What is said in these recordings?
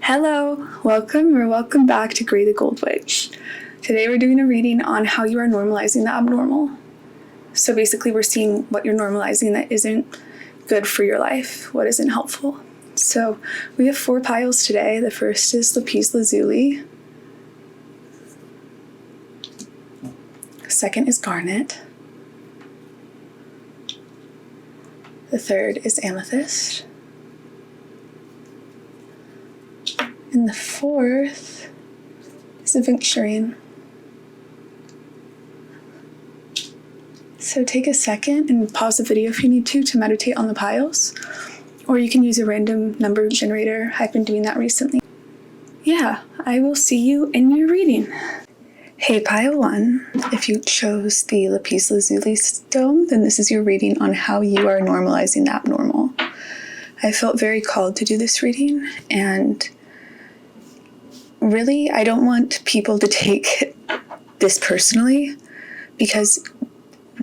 Hello, welcome back to Gray the Gold Witch. Today we're doing a reading on how you are normalizing the abnormal. So basically we're seeing what you're normalizing that isn't good for your life, what isn't helpful. So we have 4 piles today. The first is lapis lazuli. Second is garnet. The third is amethyst. And the fourth is aventurine. So take a second and pause the video if you need to meditate on the piles. Or you can use a random number generator. I've been doing that recently. Yeah, I will see you in your reading. Hey, pile 1, if you chose the lapis lazuli stone, then this is your reading on how you are normalizing the abnormal. I felt very called to do this reading, and really, I don't want people to take this personally, because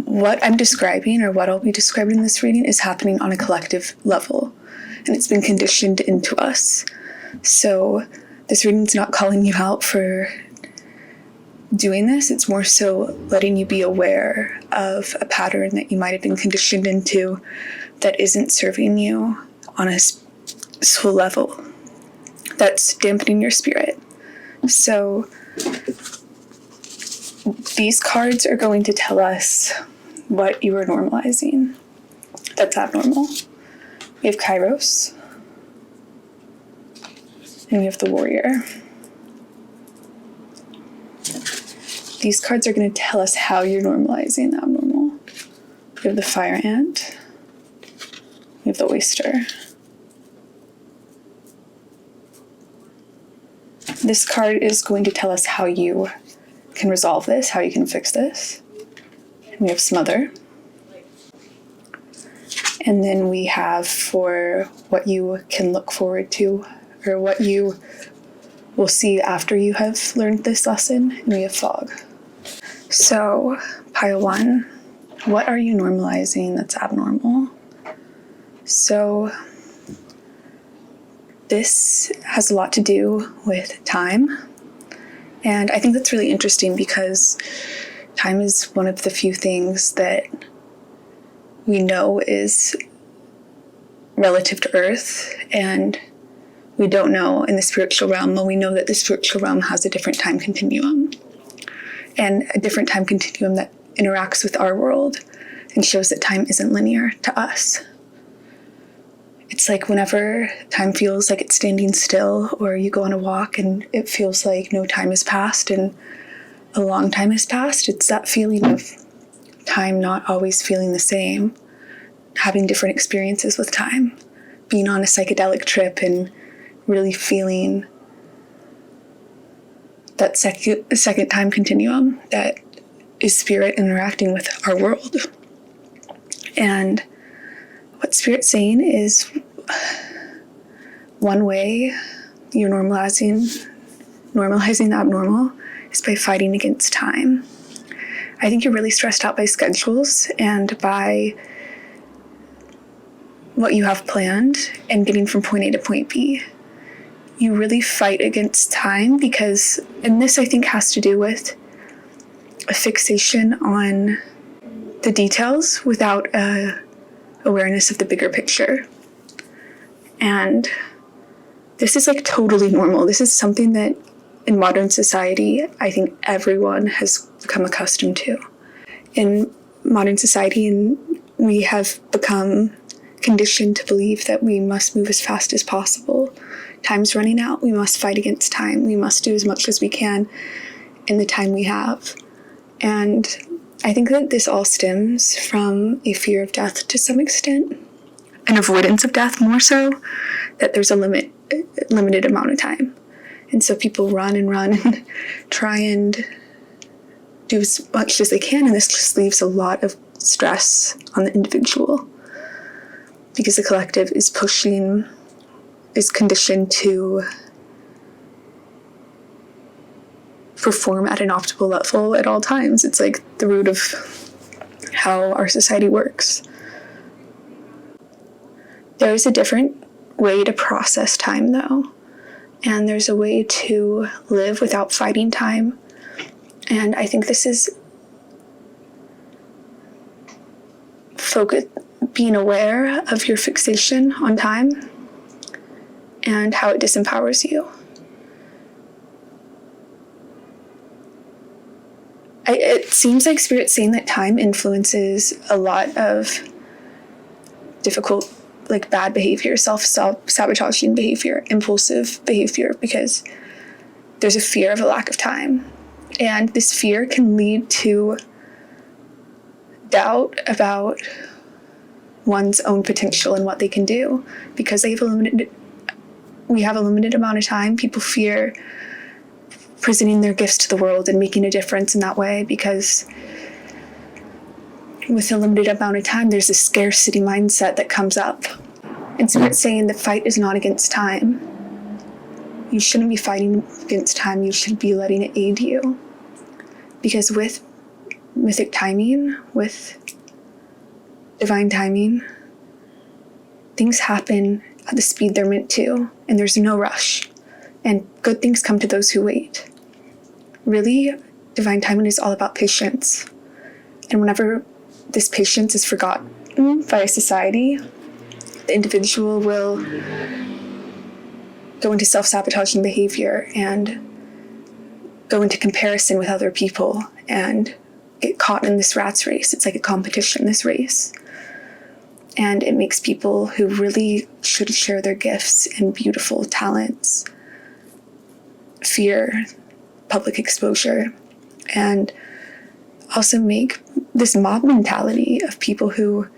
what I'm describing, or what I'll be describing in this reading, is happening on a collective level, and it's been conditioned into us. So this reading's not calling you out for doing this, it's more so letting you be aware of a pattern that you might have been conditioned into that isn't serving you on a soul level, that's dampening your spirit. So these cards are going to tell us what you are normalizing that's abnormal. We have Kairos, and we have the Warrior. These cards are going to tell us how you're normalizing the abnormal. We have the Fire Ant. We have the Oyster. This card is going to tell us how you can resolve this, how you can fix this. We have Smother. And then we have for what you can look forward to, or what you will see after you have learned this lesson, and we have Fog. So, pile 1, what are you normalizing that's abnormal? So, this has a lot to do with time, and I think that's really interesting because time is one of the few things that we know is relative to Earth, and we don't know in the spiritual realm. Well, we know that the spiritual realm has a different time continuum, and a different time continuum that interacts with our world and shows that time isn't linear to us. It's like whenever time feels like it's standing still, or you go on a walk and it feels like no time has passed and a long time has passed, it's that feeling of time not always feeling the same, having different experiences with time, being on a psychedelic trip and really feeling that second time continuum that is spirit interacting with our world. And what Spirit's saying is one way you're normalizing the abnormal is by fighting against time. I think you're really stressed out by schedules and by what you have planned and getting from point A to point B. You really fight against time because, and this I think has to do with a fixation on the details without a awareness of the bigger picture. And this is like totally normal. This is something that in modern society, I think everyone has become accustomed to. In modern society, and we have become conditioned to believe that we must move as fast as possible. Time's running out. We must fight against time. We must do as much as we can in the time we have. And I think that this all stems from a fear of death to some extent, an avoidance of death more so, that there's a limited amount of time. And so people run and try and do as much as they can, and this just leaves a lot of stress on the individual because the collective is conditioned to perform at an optimal level at all times. It's like the root of how our society works. There is a different way to process time, though. and there's a way to live without fighting time. And I think this is being aware of your fixation on time and how it disempowers you. It seems like Spirit's saying that time influences a lot of difficult, like bad behavior, self-sabotaging behavior, impulsive behavior, because there's a fear of a lack of time. And this fear can lead to doubt about one's own potential and what they can do, because we have a limited amount of time. People fear presenting their gifts to the world and making a difference in that way, because with a limited amount of time, there's a scarcity mindset that comes up. And so it's saying the fight is not against time. You shouldn't be fighting against time. You should be letting it aid you. Because with mythic timing, with divine timing, things happen at the speed they're meant to, and there's no rush. And good things come to those who wait. Really, divine timing is all about patience. And whenever this patience is forgotten by society, the individual will go into self-sabotaging behavior and go into comparison with other people and get caught in this rat's race. It's like a competition, this race. And it makes people who really should share their gifts and beautiful talents fear public exposure, and also make this mob mentality of people who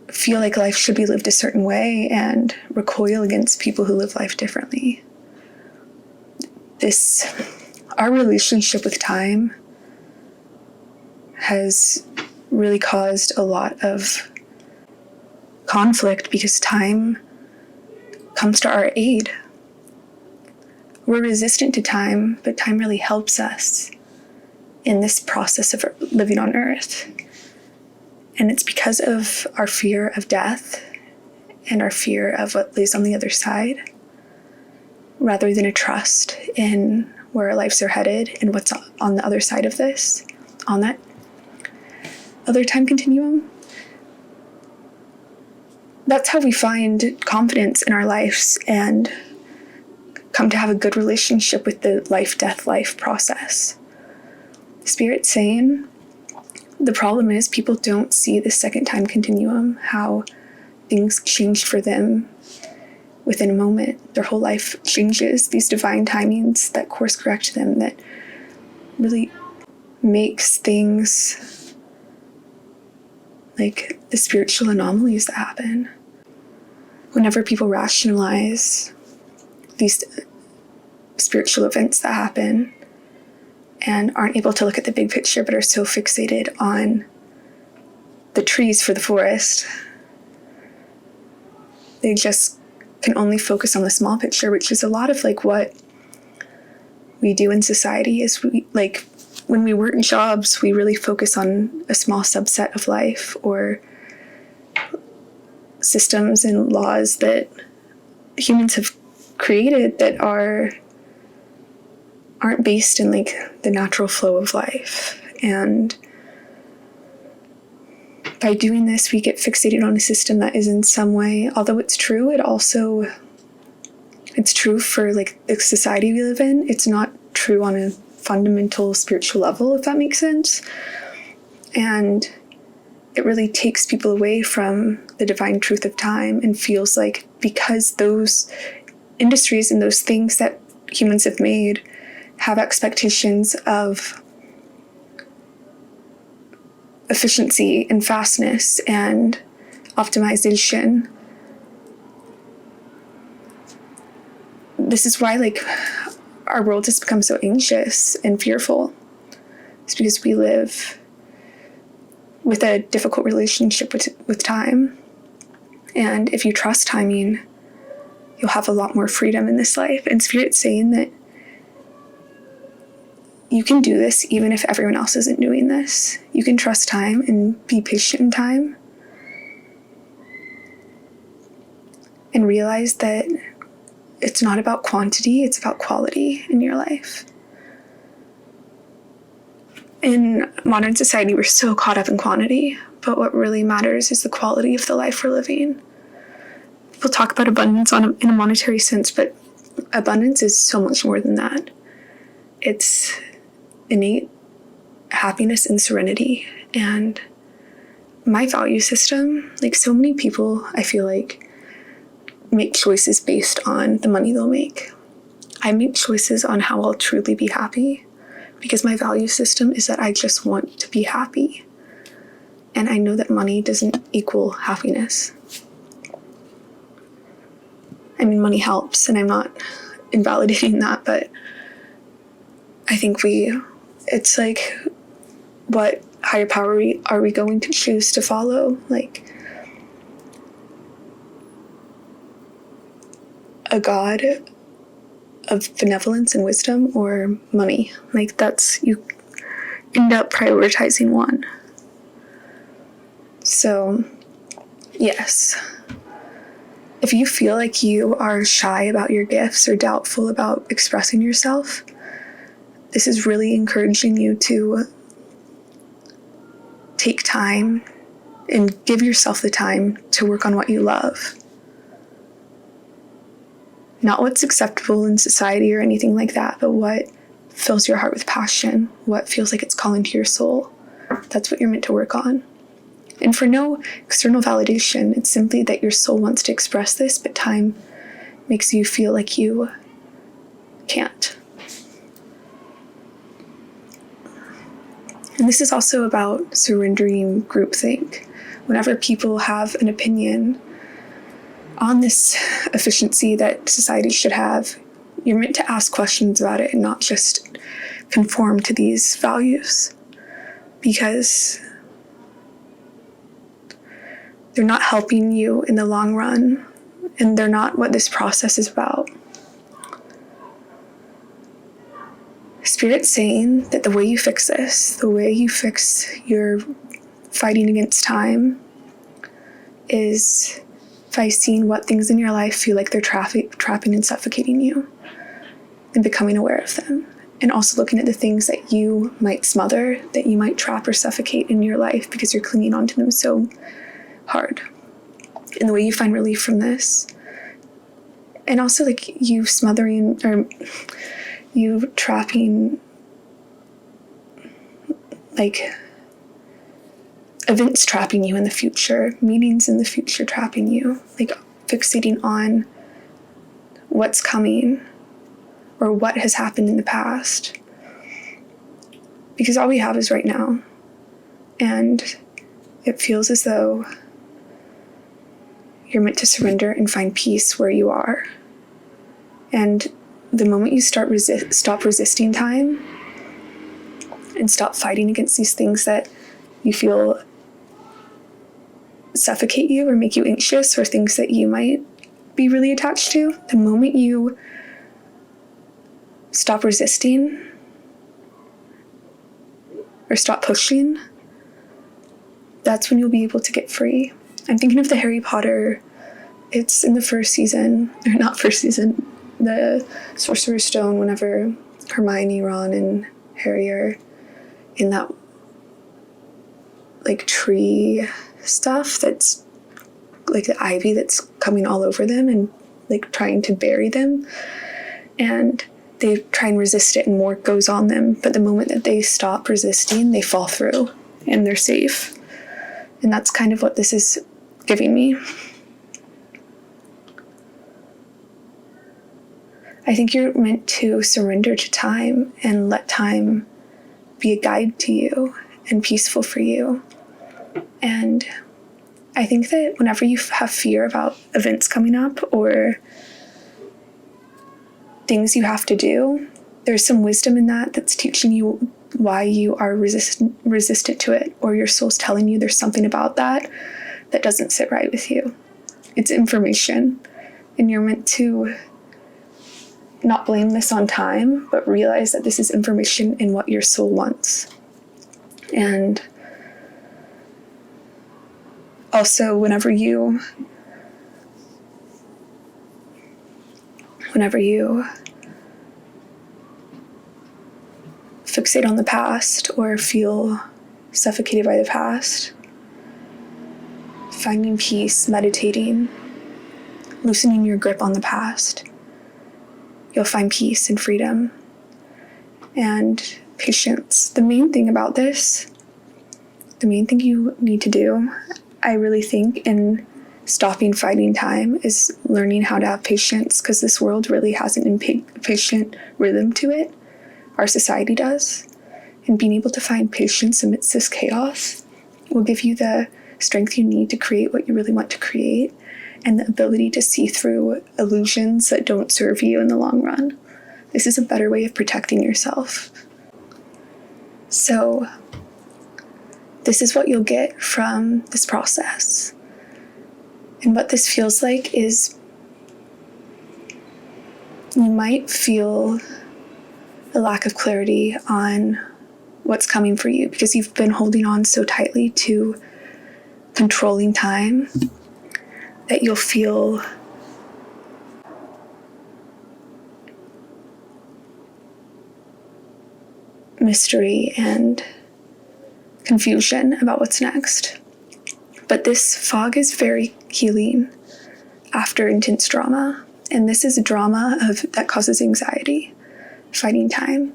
feel like life should be lived a certain way and recoil against people who live life differently. Our relationship with time has really caused a lot of conflict, because time comes to our aid. We're resistant to time, but time really helps us in this process of living on Earth. And it's because of our fear of death and our fear of what lays on the other side, rather than a trust in where our lives are headed and what's on the other side of this, on that other time continuum. That's how we find confidence in our lives and come to have a good relationship with the life process. Spirit's saying the problem is people don't see the second time continuum, how things changed for them within a moment. Their whole life changes, these divine timings that course correct them, that really makes things like the spiritual anomalies that happen. Whenever people rationalize these spiritual events that happen and aren't able to look at the big picture, but are so fixated on the trees for the forest, they just can only focus on the small picture, which is a lot of like what we do in society. Is we, like, when we work jobs, we really focus on a small subset of life, or systems and laws that humans have created that aren't based in like the natural flow of life. And by doing this, we get fixated on a system that is in some way, although it's true, it's true for like the society we live in. It's not true on a fundamental spiritual level, if that makes sense. And it really takes people away from the divine truth of time, and feels like because those industries and those things that humans have made have expectations of efficiency and fastness and optimization. This is why like our world has become so anxious and fearful. It's because we live with a difficult relationship with time. And if you trust timing, you'll have a lot more freedom in this life. And Spirit's saying that you can do this even if everyone else isn't doing this. You can trust time and be patient in time. and realize that it's not about quantity, it's about quality in your life. In modern society, we're so caught up in quantity, but what really matters is the quality of the life we're living. People talk about abundance in a monetary sense, but abundance is so much more than that. It's innate happiness and serenity. And my value system, like so many people, I feel like, make choices based on the money they'll make. I make choices on how I'll truly be happy, because my value system is that I just want to be happy. And I know that money doesn't equal happiness. I mean, money helps, and I'm not invalidating that, but I think it's like, what higher power are we going to choose to follow? Like, a God of benevolence and wisdom, or money? Like, you end up prioritizing one. So, yes. If you feel like you are shy about your gifts or doubtful about expressing yourself, this is really encouraging you to take time and give yourself the time to work on what you love. Not what's acceptable in society or anything like that, but what fills your heart with passion, what feels like it's calling to your soul. That's what you're meant to work on. And for no external validation, it's simply that your soul wants to express this, but time makes you feel like you can't. And this is also about surrendering groupthink. Whenever people have an opinion on this efficiency that society should have, you're meant to ask questions about it and not just conform to these values, because they're not helping you in the long run, and they're not what this process is about. Spirit's saying that the way you fix this, the way you fix your fighting against time, is by seeing what things in your life feel like they're trapping and suffocating you, and becoming aware of them. And also looking at the things that you might smother, that you might trap or suffocate in your life because you're clinging onto them so hard. And the way you find relief from this, and also like you smothering or you trapping, like events trapping you in the future, meetings in the future trapping you, like fixating on what's coming or what has happened in the past. Because all we have is right now. And it feels as though you're meant to surrender and find peace where you are. And the moment you stop resisting time and stop fighting against these things that you feel suffocate you or make you anxious, or things that you might be really attached to, the moment you stop resisting or stop pushing, that's when you'll be able to get free. I'm thinking of the Harry Potter, it's in the the Sorcerer's Stone, whenever Hermione, Ron, and Harry are in that like tree stuff that's like the ivy that's coming all over them and like trying to bury them, and they try and resist it and more goes on them, but the moment that they stop resisting, they fall through and they're safe. And that's kind of what this is giving me. I think you're meant to surrender to time and let time be a guide to you and peaceful for you. And I think that whenever you have fear about events coming up or things you have to do, there's some wisdom in that that's teaching you why you are resistant to it, or your soul's telling you there's something about that doesn't sit right with you. It's information, and you're meant to not blame this on time, but realize that this is information in what your soul wants. And also, whenever you whenever you fixate on the past or feel suffocated by the past, finding peace, meditating, loosening your grip on the past, you'll find peace and freedom and patience. The main thing about this, the main thing you need to do, I really think, in stopping fighting time is learning how to have patience, because this world really has an impatient rhythm to it. Our society does. And being able to find patience amidst this chaos will give you the strength you need to create what you really want to create, and the ability to see through illusions that don't serve you in the long run. This is a better way of protecting yourself. So, this is what you'll get from this process. And what this feels like is you might feel a lack of clarity on what's coming for you because you've been holding on so tightly to controlling time that you'll feel mystery and confusion about what's next. But this fog is very healing after intense drama. And this is a drama that causes anxiety, fighting time.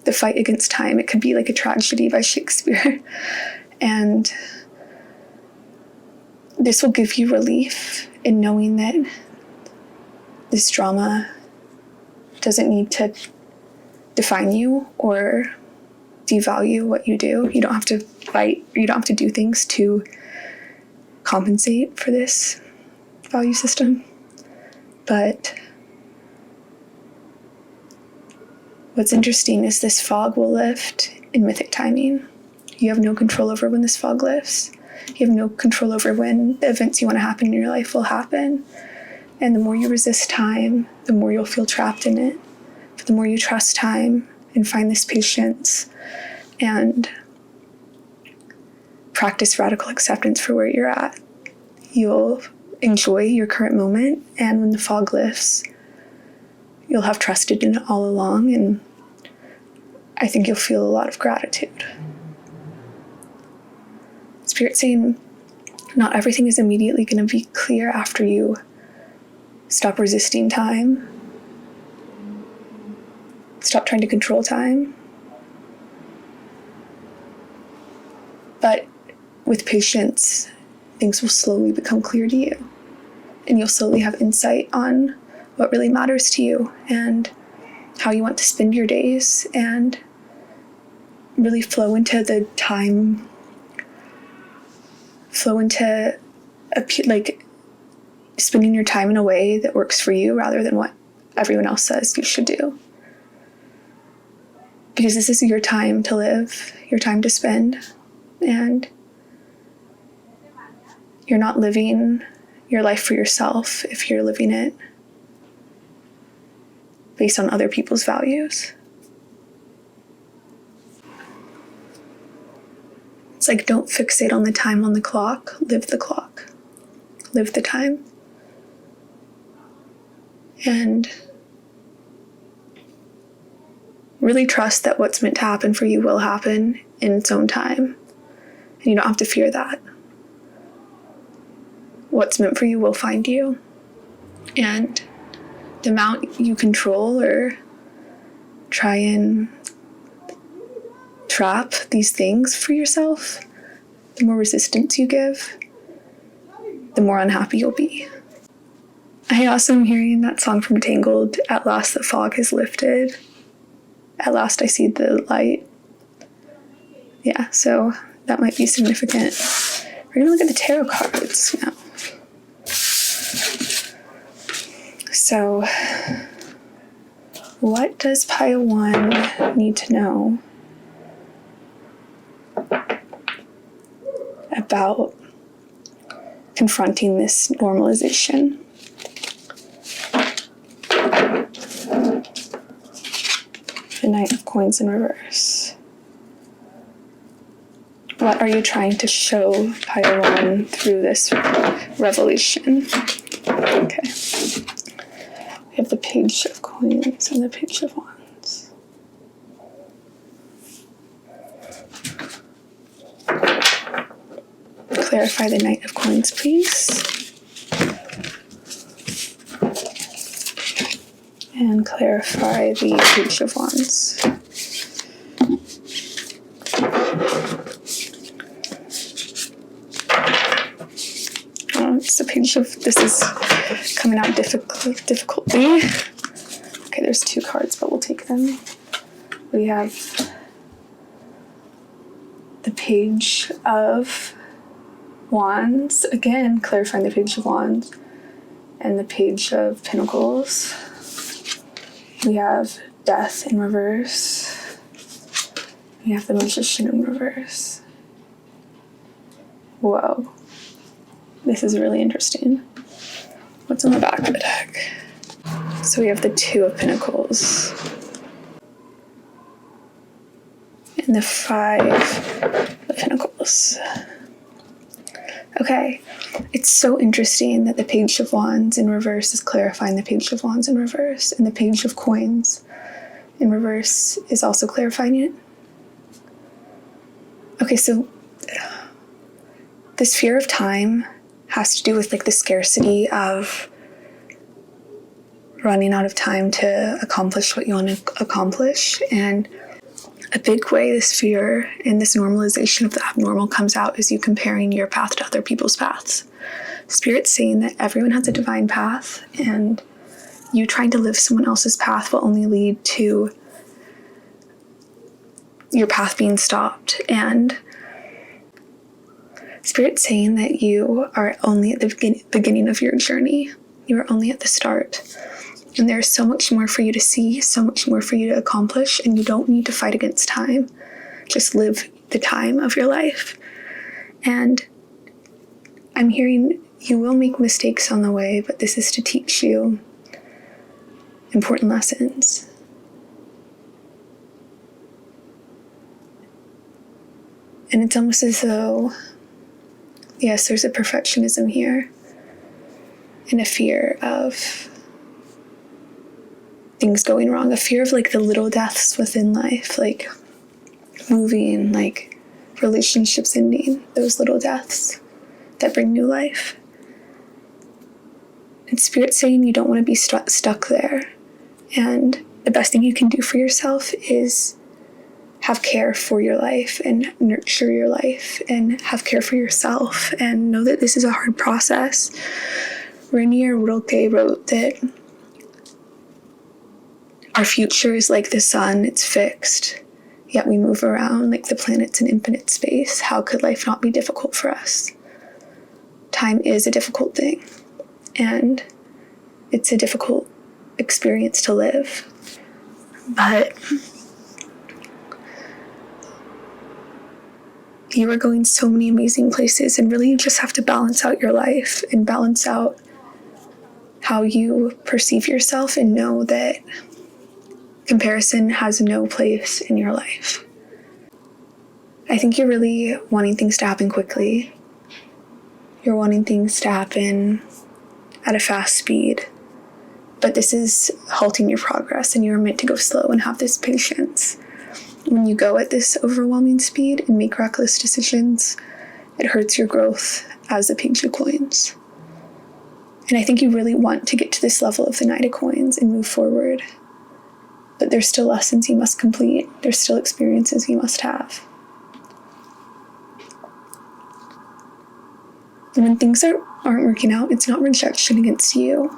The fight against time, it could be like a tragedy by Shakespeare. And this will give you relief in knowing that this drama doesn't need to define you or devalue what you do. You don't have to fight, you don't have to do things to compensate for this value system. But what's interesting is this fog will lift in mythic timing. You have no control over when this fog lifts. You have no control over when the events you want to happen in your life will happen. And the more you resist time, the more you'll feel trapped in it. But the more you trust time and find this patience and practice radical acceptance for where you're at, you'll enjoy your current moment. And when the fog lifts, you'll have trusted in it all along. And I think you'll feel a lot of gratitude. Spirit saying not everything is immediately going to be clear after you stop resisting time. Stop trying to control time. But with patience, things will slowly become clear to you. And you'll slowly have insight on what really matters to you and how you want to spend your days, and really flow into the time, flow into like spending your time in a way that works for you rather than what everyone else says you should do. Because this is your time to live, your time to spend, and you're not living your life for yourself if you're living it based on other people's values. It's like, don't fixate on the time on the clock, live the clock, live the time. And really trust that what's meant to happen for you will happen in its own time. And you don't have to fear that. What's meant for you will find you. And the amount you control or try and trap these things for yourself, the more resistance you give, the more unhappy you'll be. I also am hearing that song from Tangled, "At last the fog has lifted. At last I see the light." Yeah, so that might be significant. We're gonna look at the tarot cards now. So, what does pile 1 need to know about confronting this normalization? The Knight of Coins in reverse. What are you trying to show pile 1 through this revelation? Okay. We have the Page of Coins and the Page of Wands. Clarify the Knight of Coins, please. And clarify the Page of Wands. It's the page of, this is coming out difficultly. Okay, there's 2 cards, but we'll take them. We have the Page of Wands, again clarifying the Page of Wands, and the Page of Pentacles. We have Death in reverse. We have the Magician in reverse. Whoa. This is really interesting. What's on the back of the deck? So we have the 2 of Pentacles. And the 5 of Pentacles. Okay, it's so interesting that the Page of Wands in reverse is clarifying the Page of Wands in reverse, and the Page of Coins in reverse is also clarifying it. Okay, so this fear of time has to do with like the scarcity of running out of time to accomplish what you want to accomplish. And a big way this fear and this normalization of the abnormal comes out is you comparing your path to other people's paths. Spirit's saying that everyone has a divine path, and you trying to live someone else's path will only lead to your path being stopped. And Spirit's saying that you are only at the beginning of your journey. You are only at the start. And there's so much more for you to see, so much more for you to accomplish, and you don't need to fight against time. Just live the time of your life. And I'm hearing you will make mistakes on the way, but this is to teach you important lessons. And it's almost as though, yes, there's a perfectionism here and a fear of things going wrong, a fear of like the little deaths within life, like moving, like relationships ending, those little deaths that bring new life. And Spirit's saying you don't want to be stuck there. And the best thing you can do for yourself is have care for your life and nurture your life and have care for yourself and know that this is a hard process. Rainier Rilke wrote that our future is like the sun, it's fixed, yet we move around like the planets in infinite space. How could life not be difficult for us? Time is a difficult thing, and it's a difficult experience to live. But you are going so many amazing places, and really you just have to balance out your life and balance out how you perceive yourself and know that comparison has no place in your life. I think you're really wanting things to happen quickly. You're wanting things to happen at a fast speed. But this is halting your progress, and you're meant to go slow and have this patience. When you go at this overwhelming speed and make reckless decisions, it hurts your growth as a Page of Coins. And I think you really want to get to this level of the Knight of Coins and move forward. But there's still lessons you must complete. There's still experiences you must have. And when things aren't working out, it's not rejection against you.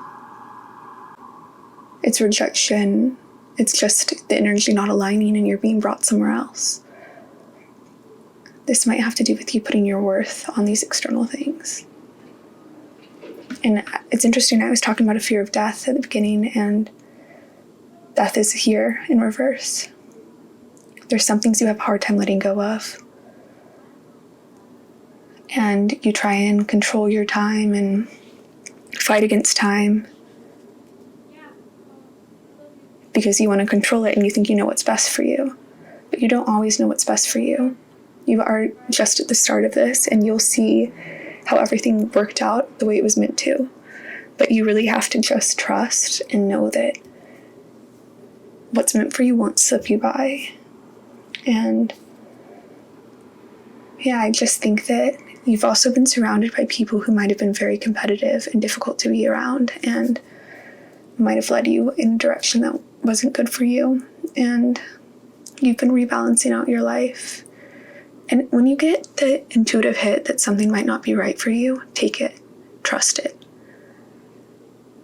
It's rejection. It's just the energy not aligning and you're being brought somewhere else. This might have to do with you putting your worth on these external things. And it's interesting, I was talking about a fear of death at the beginning, and death is here in reverse. There's some things you have a hard time letting go of. And you try and control your time and fight against time because you want to control it and you think you know what's best for you. But you don't always know what's best for you. You are just at the start of this, and you'll see how everything worked out the way it was meant to. But you really have to just trust and know that what's meant for you won't slip you by. And yeah, I just think that you've also been surrounded by people who might have been very competitive and difficult to be around and might have led you in a direction that wasn't good for you. And you've been rebalancing out your life. And when you get the intuitive hit that something might not be right for you, take it. Trust it.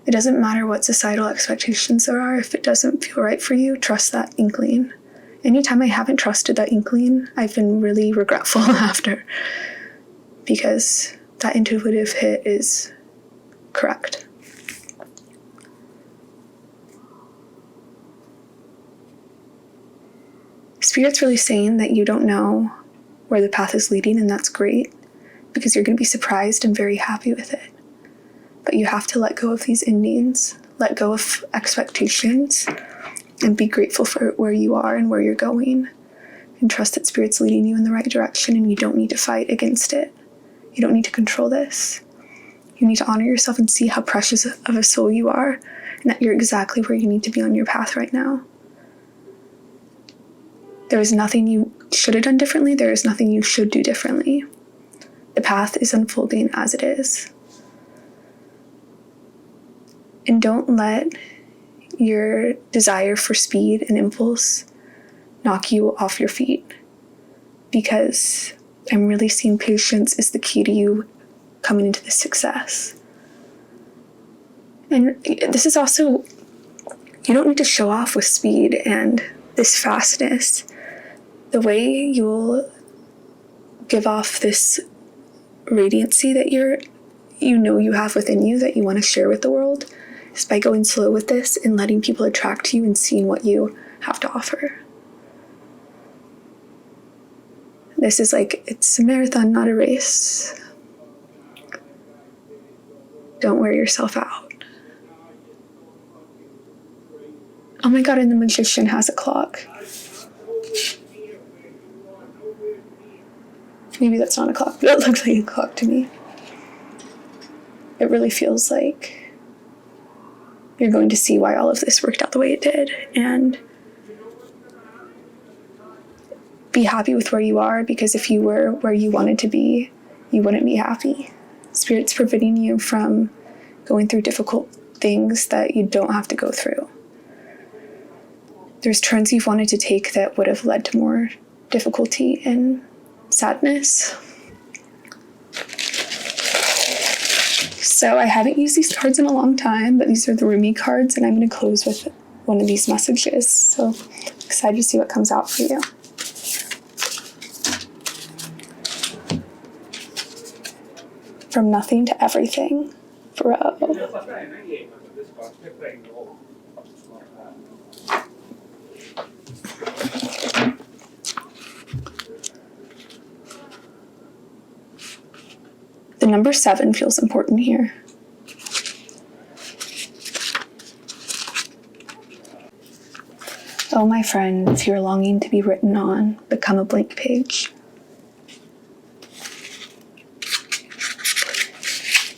It doesn't matter what societal expectations there are. If it doesn't feel right for you, trust that inkling. Anytime I haven't trusted that inkling, I've been really regretful after, because that intuitive hit is correct. Spirit's really saying that you don't know where the path is leading, and that's great, because you're going to be surprised and very happy with it. But you have to let go of these endings, let go of expectations, and be grateful for where you are and where you're going, and trust that Spirit's leading you in the right direction, and you don't need to fight against it. You don't need to control this. You need to honor yourself and see how precious of a soul you are, and that you're exactly where you need to be on your path right now. There is nothing you should have done differently. There is nothing you should do differently. The path is unfolding as it is. And don't let your desire for speed and impulse knock you off your feet, because I'm really seeing patience is the key to you coming into this success. And this is also, you don't need to show off with speed and this fastness. The way you'll give off this radiancy that you have within you that you want to share with the world is by going slow with this and letting people attract you and seeing what you have to offer. This is like, it's a marathon, not a race. Don't wear yourself out. Oh my God, and the magician has a clock. Maybe that's not a clock, but it looks like a clock to me. It really feels like you're going to see why all of this worked out the way it did, and be happy with where you are, because if you were where you wanted to be, you wouldn't be happy. Spirit's preventing you from going through difficult things that you don't have to go through. There's turns you've wanted to take that would have led to more difficulty and sadness. So I haven't used these cards in a long time, but these are the Rumi cards, and I'm going to close with one of these messages. So excited to see what comes out for you. From nothing to everything, bro. The number 7 feels important here. Oh, my friend, if you're longing to be written on, become a blank page.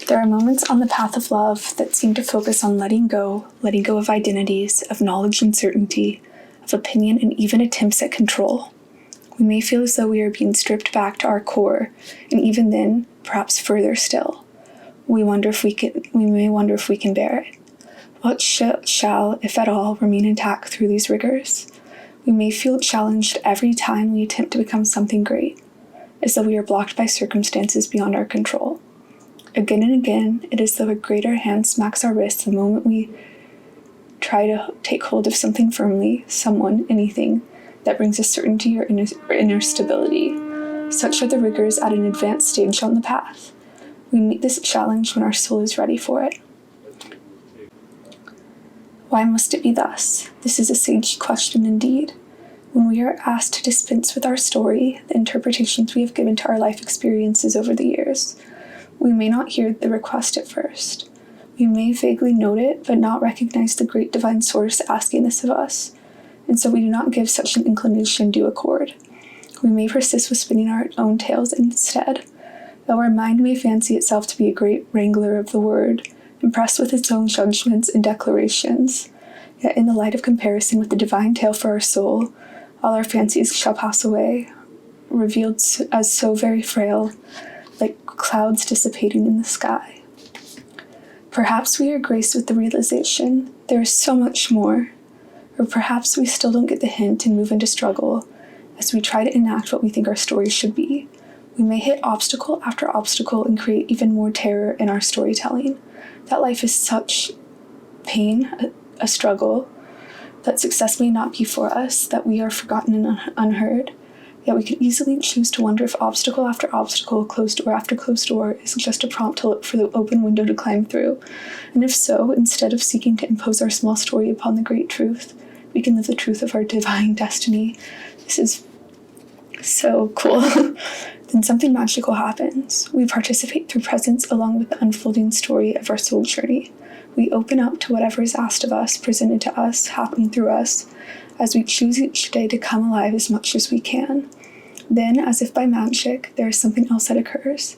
There are moments on the path of love that seem to focus on letting go of identities, of knowledge and certainty, of opinion, and even attempts at control. We may feel as though we are being stripped back to our core, and even then, perhaps further still. We may wonder if we can bear it. What shall, if at all, remain intact through these rigors? We may feel challenged every time we attempt to become something great, as though we are blocked by circumstances beyond our control. Again and again, it is as though a greater hand smacks our wrists the moment we try to take hold of something firmly, someone, anything, that brings us certainty or inner stability. Such are the rigors at an advanced stage on the path. We meet this challenge when our soul is ready for it. Why must it be thus? This is a sage question indeed. When we are asked to dispense with our story, the interpretations we have given to our life experiences over the years, we may not hear the request at first. We may vaguely note it, but not recognize the great divine source asking this of us, and so we do not give such an inclination due accord. We may persist with spinning our own tales instead, though our mind may fancy itself to be a great wrangler of the word, impressed with its own judgments and declarations. Yet in the light of comparison with the divine tale for our soul, all our fancies shall pass away, revealed as so very frail, like clouds dissipating in the sky. Perhaps we are graced with the realization there is so much more, or perhaps we still don't get the hint and move into struggle as we try to enact what we think our story should be. We may hit obstacle after obstacle and create even more terror in our storytelling. That life is such pain, a struggle, that success may not be for us, that we are forgotten and unheard. Yet we could easily choose to wonder if obstacle after obstacle, closed door after closed door, is just a prompt to look for the open window to climb through. And if so, instead of seeking to impose our small story upon the great truth, we can live the truth of our divine destiny. This is so cool. Then something magical happens. We participate through presence along with the unfolding story of our soul journey. We open up to whatever is asked of us, presented to us, happening through us, as we choose each day to come alive as much as we can. Then, as if by magic, there is something else that occurs.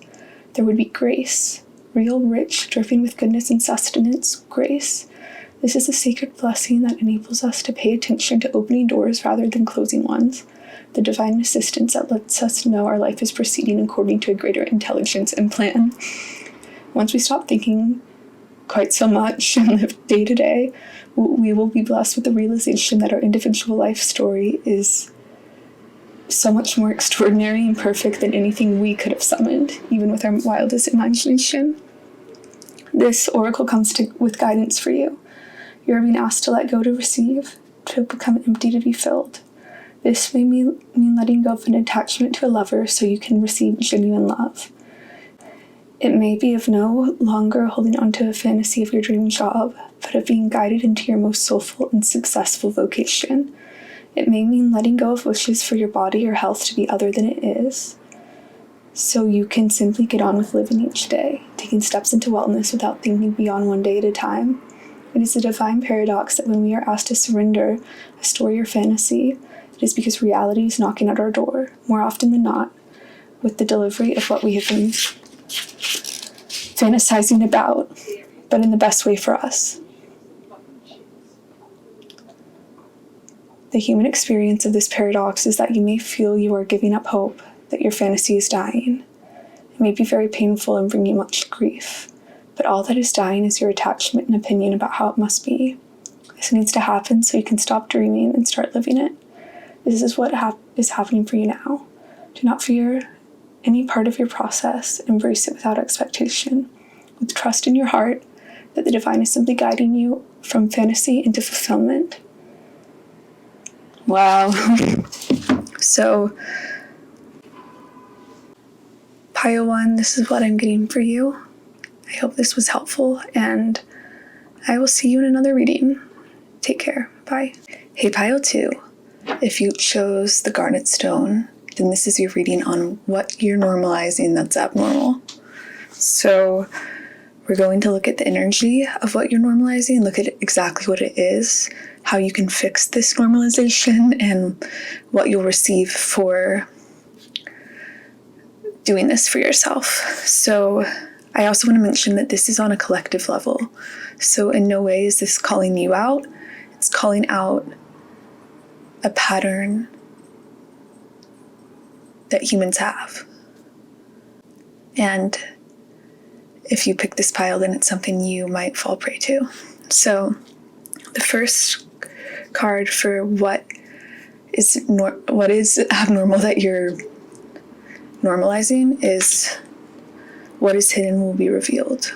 There would be grace, real, rich, dripping with goodness and sustenance, grace. This is a sacred blessing that enables us to pay attention to opening doors rather than closing ones. The divine assistance that lets us know our life is proceeding according to a greater intelligence and plan. Once we stop thinking quite so much and live day to day, we will be blessed with the realization that our individual life story is so much more extraordinary and perfect than anything we could have summoned, even with our wildest imagination. This oracle comes with guidance for you. You are being asked to let go to receive, to become empty to be filled. This may mean letting go of an attachment to a lover so you can receive genuine love. It may be of no longer holding on to a fantasy of your dream job, but of being guided into your most soulful and successful vocation. It may mean letting go of wishes for your body or health to be other than it is, so you can simply get on with living each day, taking steps into wellness without thinking beyond one day at a time. It is a divine paradox that when we are asked to surrender a story or fantasy, it is because reality is knocking at our door, more often than not, with the delivery of what we have been fantasizing about, but in the best way for us. The human experience of this paradox is that you may feel you are giving up hope, that your fantasy is dying. It may be very painful and bring you much grief, but all that is dying is your attachment and opinion about how it must be. This needs to happen so you can stop dreaming and start living it. This is what is happening for you now. Do not fear any part of your process. Embrace it without expectation, with trust in your heart that the divine is simply guiding you from fantasy into fulfillment. Wow. So, Pile 1, this is what I'm getting for you. I hope this was helpful, and I will see you in another reading. Take care. Bye. Hey, Pile 2. If you chose the Garnet Stone, then this is your reading on what you're normalizing that's abnormal. So we're going to look at the energy of what you're normalizing, look at exactly what it is, how you can fix this normalization, and what you'll receive for doing this for yourself. So I also want to mention that this is on a collective level. So in no way is this calling you out. It's calling out a pattern that humans have. And if you pick this pile, then it's something you might fall prey to. So the first card for what is abnormal that you're normalizing is what is hidden will be revealed.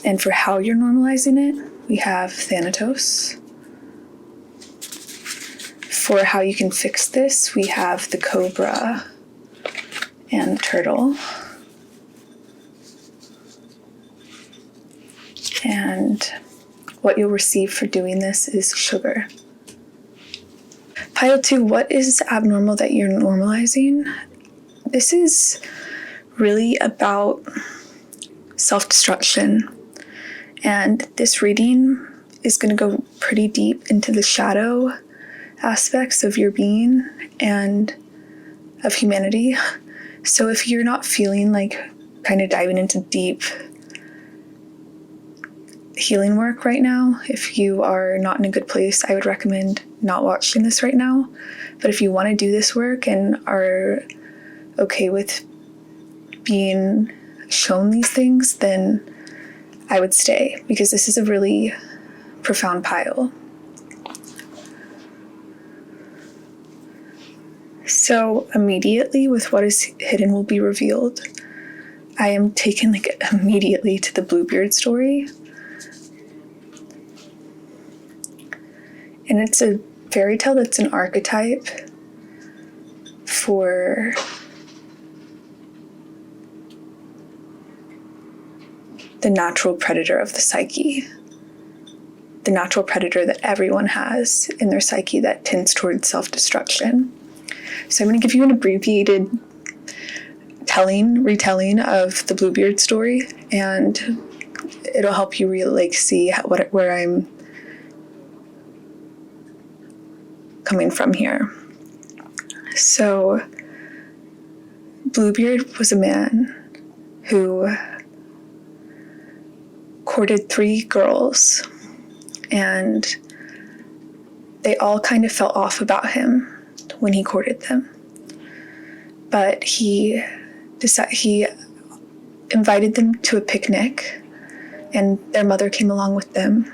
And for how you're normalizing it, we have Thanatos. For how you can fix this, we have the Cobra and the Turtle. And what you'll receive for doing this is sugar. Pile 2, what is abnormal that you're normalizing? This is really about self-destruction. And this reading is going to go pretty deep into the shadow aspects of your being and of humanity. So if you're not feeling like kind of diving into deep healing work right now. If you are not in a good place, I would recommend not watching this right now. But if you want to do this work and are okay with being shown these things, then I would stay, because this is a really profound pile. So immediately with what is hidden will be revealed, I am taken immediately to the Bluebeard story. And it's a fairy tale that's an archetype for the natural predator of the psyche. The natural predator that everyone has in their psyche that tends towards self-destruction. So I'm going to give you an abbreviated retelling of the Bluebeard story, and it'll help you really see where I'm coming from here. So Bluebeard was a man who courted 3 girls, and they all kind of fell off about him when he courted them. But he invited them to a picnic, and their mother came along with them.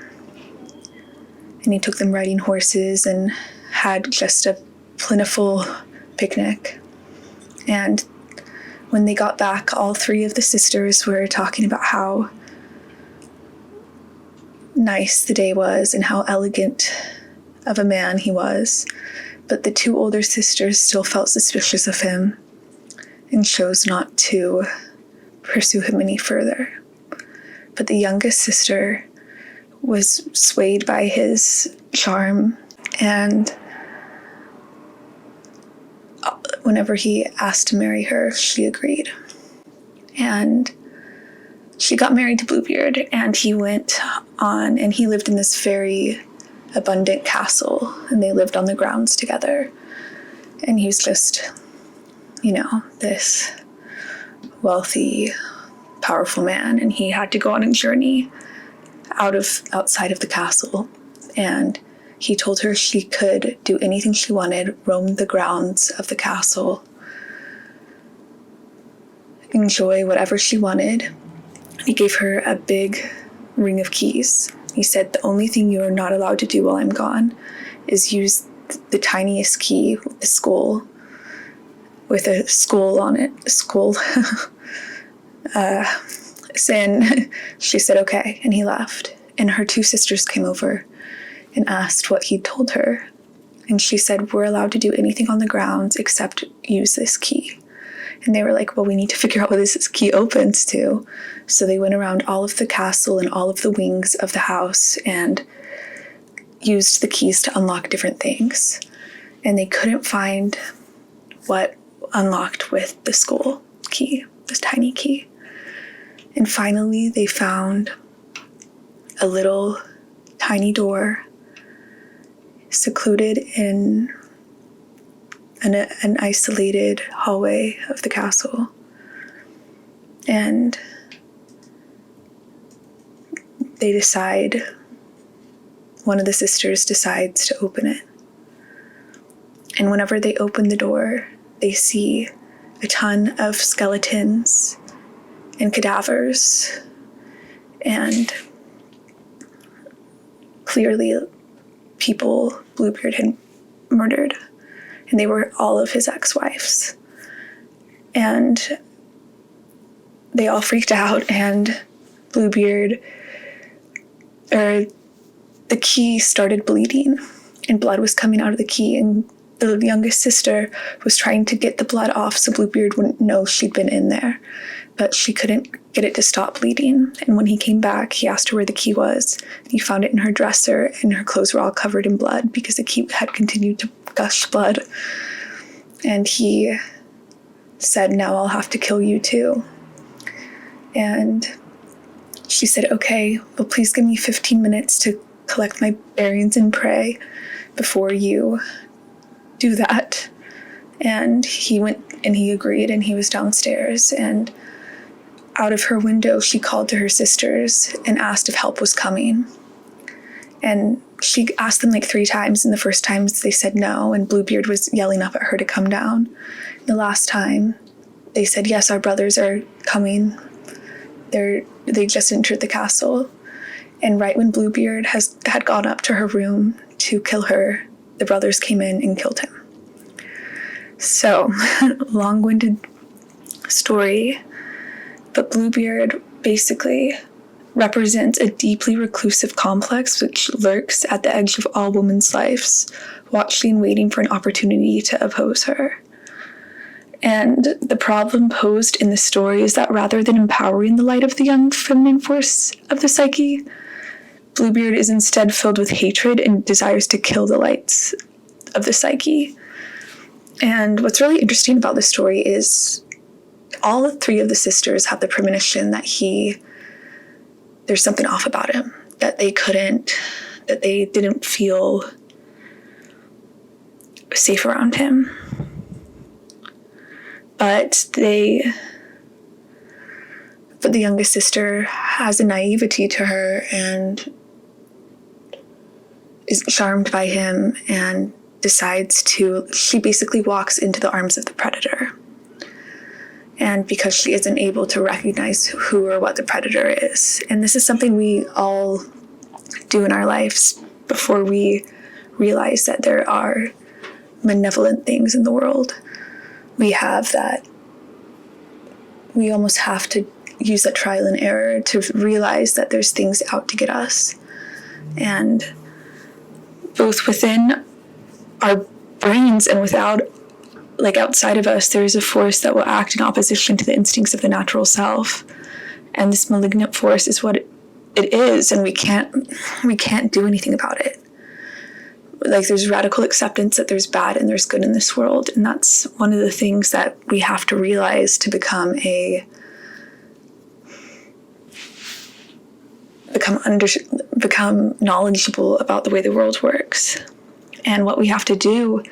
And he took them riding horses and had just a plentiful picnic. And when they got back, all 3 of the sisters were talking about how nice the day was and how elegant of a man he was. But the 2 older sisters still felt suspicious of him and chose not to pursue him any further. But the youngest sister was swayed by his charm, and whenever he asked to marry her, she agreed. And she got married to Bluebeard, and he went on, and he lived in this very abundant castle, and they lived on the grounds together. And he was just, this wealthy, powerful man, and he had to go on a journey outside of the castle. And he told her she could do anything she wanted, roam the grounds of the castle, enjoy whatever she wanted. He gave her a big ring of keys. He said, the only thing you are not allowed to do while I'm gone is use the tiniest key with the skull, with a skull on it, and she said, okay, and he left. And her 2 sisters came over and asked what he told her. And she said, we're allowed to do anything on the grounds except use this key. And they were like, well, we need to figure out what this key opens to. So they went around all of the castle and all of the wings of the house and used the keys to unlock different things. And they couldn't find what unlocked with the skull key, this tiny key. And finally they found a little tiny door secluded in an isolated hallway of the castle. And one of the sisters decides to open it. And whenever they open the door, they see a ton of skeletons and cadavers, and clearly people Bluebeard had murdered. And they were all of his ex-wives. And they all freaked out, and the key started bleeding, and blood was coming out of the key, and the youngest sister was trying to get the blood off so Bluebeard wouldn't know she'd been in there. But she couldn't get it to stop bleeding. And when he came back, he asked her where the key was. He found it in her dresser, and her clothes were all covered in blood because the key had continued to gush blood. And he said, now I'll have to kill you too. And she said, okay, well, please give me 15 minutes to collect my bearings and pray before you do that. And he went and he agreed, and he was downstairs, and out of her window, she called to her sisters and asked if help was coming. And she asked them like 3 times, and the first times they said no, and Bluebeard was yelling up at her to come down. The last time, they said, yes, our brothers are coming. They just entered the castle. And right when Bluebeard had gone up to her room to kill her, the brothers came in and killed him. So, long-winded story, but Bluebeard basically represents a deeply reclusive complex which lurks at the edge of all women's lives, watching, waiting for an opportunity to oppose her. And the problem posed in the story is that rather than empowering the light of the young feminine force of the psyche, Bluebeard is instead filled with hatred and desires to kill the lights of the psyche. And what's really interesting about this story is all 3 of the sisters have the premonition that there's something off about him, that they didn't feel safe around him. But the youngest sister has a naivety to her and is charmed by him and she basically walks into the arms of the predator. And because she isn't able to recognize who or what the predator is. And this is something we all do in our lives before we realize that there are malevolent things in the world. We almost have to use that trial and error to realize that there's things out to get us. And both within our brains and outside of us, there's a force that will act in opposition to the instincts of the natural self. And this malignant force is what it is, and we can't do anything about it. Like, there's radical acceptance that there's bad and there's good in this world, and that's one of the things that we have to realize to become knowledgeable about the way the world works. And what we have to do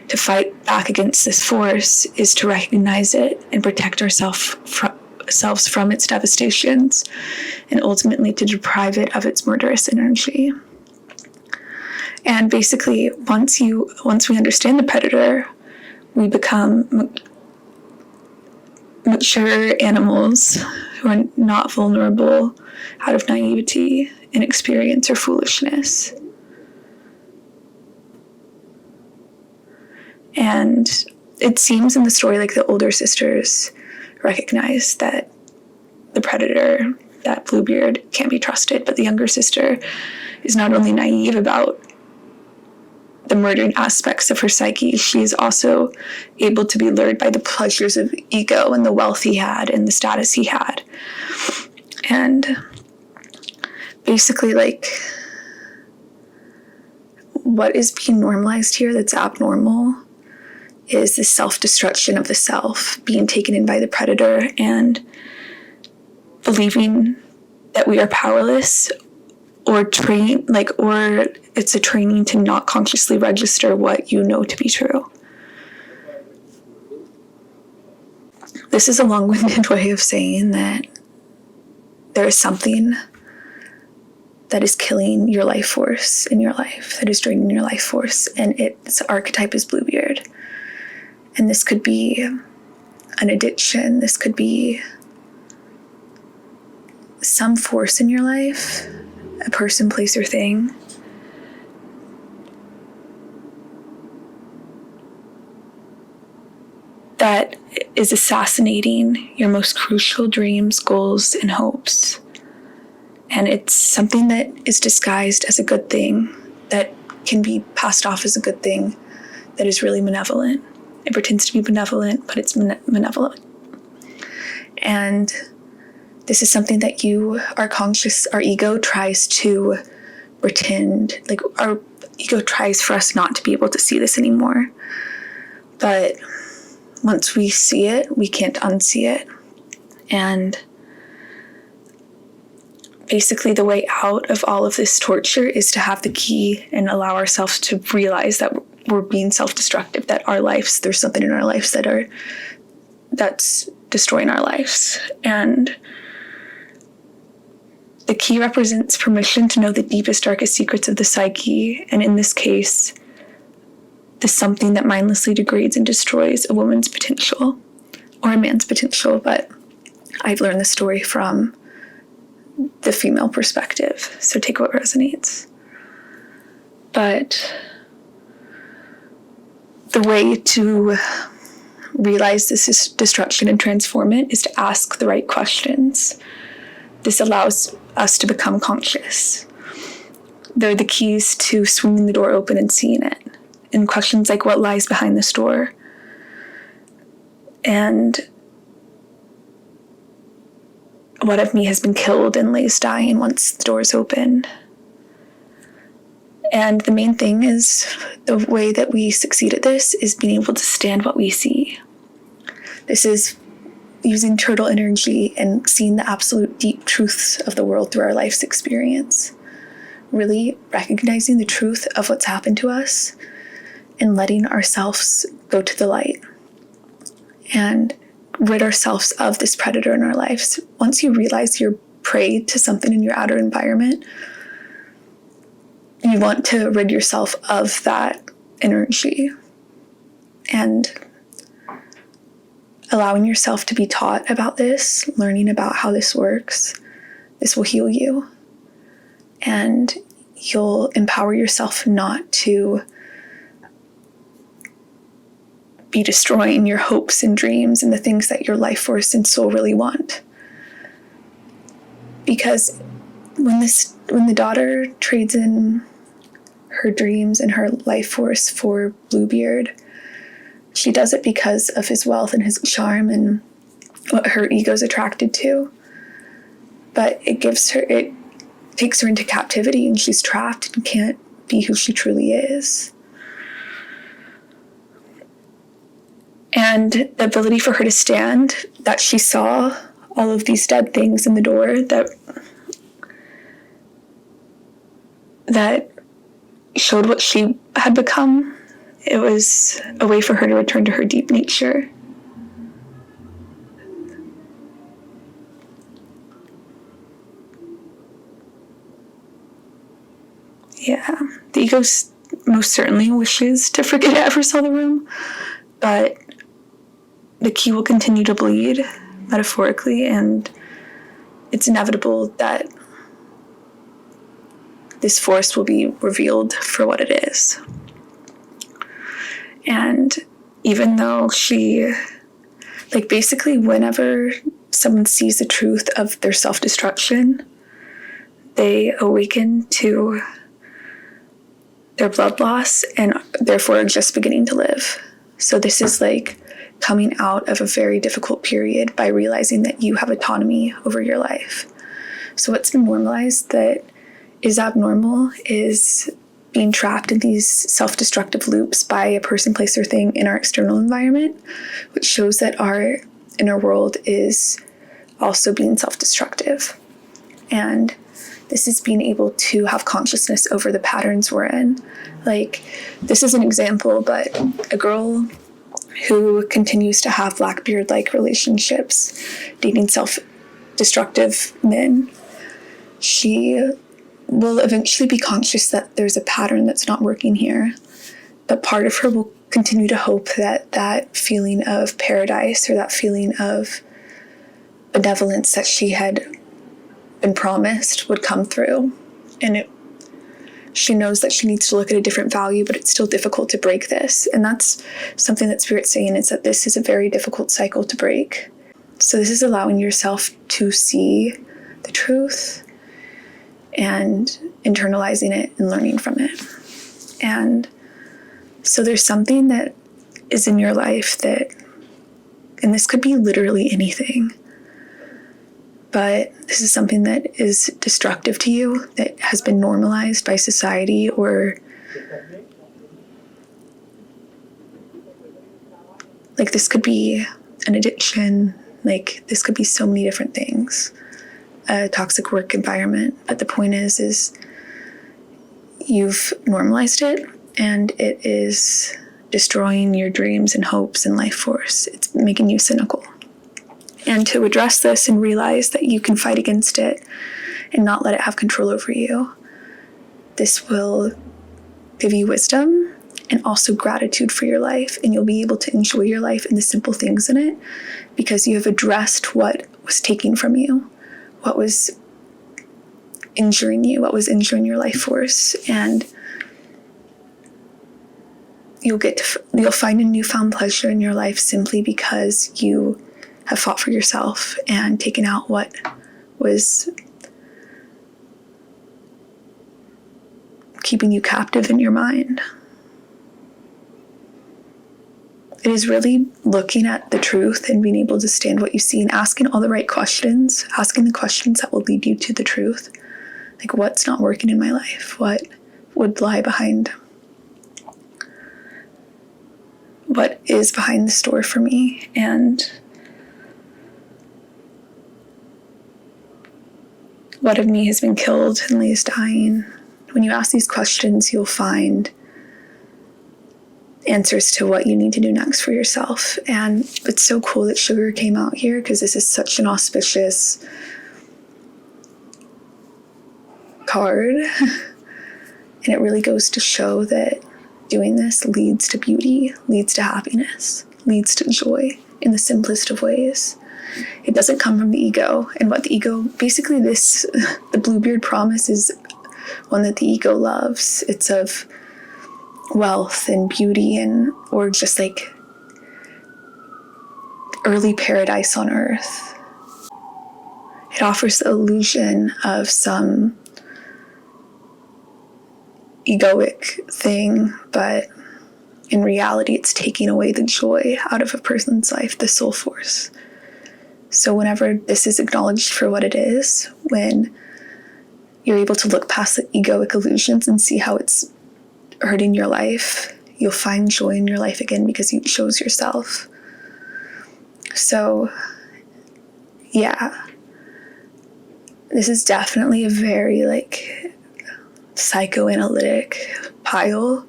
to fight back against this force is to recognize it and protect ourselves from its devastations, and ultimately to deprive it of its murderous energy. And basically, once we understand the predator, we become mature animals who are not vulnerable out of naivety, inexperience, or foolishness. And it seems in the story like the older sisters recognize that the predator, that Bluebeard, can't be trusted, but the younger sister is not only naive about the murdering aspects of her psyche, she is also able to be lured by the pleasures of ego and the wealth he had and the status he had. And basically, what is being normalized here that's abnormal is the self-destruction of the self, being taken in by the predator and believing that we are powerless, or it's a training to not consciously register what you know to be true. This is a long-winded way of saying that there is something that is killing your life force in your life, that is draining your life force, and its archetype is Bluebeard. And this could be an addiction, this could be some force in your life, a person, place, or thing that is assassinating your most crucial dreams, goals, and hopes. And it's something that is disguised as a good thing, that can be passed off as a good thing, that is really malevolent. It pretends to be benevolent, but it's malevolent. And this is something that our ego tries to pretend, our ego tries for us not to be able to see this anymore. But once we see it, we can't unsee it. And basically the way out of all of this torture is to have the key and allow ourselves to realize that we're being self-destructive, that there's something in our lives that's destroying our lives. And the key represents permission to know the deepest, darkest secrets of the psyche, and in this case, the something that mindlessly degrades and destroys a woman's potential, or a man's potential, but I've learned the story from the female perspective, so take what resonates. But the way to realize this destruction and transform it is to ask the right questions. This allows us to become conscious. They're the keys to swinging the door open and seeing it. And questions like, what lies behind this door? And what of me has been killed and lays dying once the door is open? And the main thing is, the way that we succeed at this is being able to stand what we see. This is using turtle energy and seeing the absolute deep truths of the world through our life's experience. Really recognizing the truth of what's happened to us and letting ourselves go to the light and rid ourselves of this predator in our lives. Once you realize you're prey to something in your outer environment, you want to rid yourself of that energy, and allowing yourself to be taught about this, learning about how this works, this will heal you. And you'll empower yourself not to be destroying your hopes and dreams and the things that your life force and soul really want. Because when the daughter trades in her dreams and her life force for Bluebeard, she does it because of his wealth and his charm and what her ego's attracted to. But it takes her into captivity, and she's trapped and can't be who she truly is. And the ability for her to stand, that she saw all of these dead things in the door that showed what she had become. It was a way for her to return to her deep nature. Yeah, the ego most certainly wishes to forget it ever saw the room, but the key will continue to bleed, metaphorically, and it's inevitable that this force will be revealed for what it is. And even though basically whenever someone sees the truth of their self-destruction, they awaken to their blood loss and therefore are just beginning to live. So this is like coming out of a very difficult period by realizing that you have autonomy over your life. So what's been normalized that is abnormal is being trapped in these self-destructive loops by a person, place, or thing in our external environment, which shows that our inner world is also being self-destructive. And this is being able to have consciousness over the patterns we're in. Like, this is an example, but a girl who continues to have Blackbeard-like relationships, dating self-destructive men, she will eventually be conscious that there's a pattern that's not working here. But part of her will continue to hope that that feeling of paradise or that feeling of benevolence that she had been promised would come through. And she knows that she needs to look at a different value, but it's still difficult to break this. And that's something that Spirit's saying, is that this is a very difficult cycle to break. So this is allowing yourself to see the truth and internalizing it and learning from it. And so there's something that is in your life that, and this could be literally anything, but this is something that is destructive to you, that has been normalized by society, or like this could be an addiction, like this could be so many different things, a toxic work environment. But the point is you've normalized it, and it is destroying your dreams and hopes and life force. It's making you cynical. and to address this and realize that you can fight against it and not let it have control over you. This will give you wisdom and also gratitude for your life, and you'll be able to enjoy your life and the simple things in it because you have addressed what was taken from you, what was injuring you, what was injuring your life force, and you'll find a newfound pleasure in your life simply because you have fought for yourself and taken out what was keeping you captive in your mind. It is really looking at the truth and being able to stand what you see and asking all the right questions, asking the questions that will lead you to the truth. Like, what's not working in my life? What would lie behind? What is behind the store for me? And what of me has been killed and lays dying? When you ask these questions, you'll find answers to what you need to do next for yourself. And it's so cool that sugar came out here because this is such an auspicious card. And it really goes to show that doing this leads to beauty, leads to happiness, leads to joy in the simplest of ways. It doesn't come from the ego. And what the ego, basically the Bluebeard promise is one that the ego loves. It's of wealth and beauty or just like early paradise on earth. It offers the illusion of some egoic thing, but in reality it's taking away the joy out of a person's life, the soul force. So whenever this is acknowledged for what it is, when you're able to look past the egoic illusions and see how it's hurting your life, you'll find joy in your life again because you chose yourself. So, yeah, this is definitely a very psychoanalytic pile,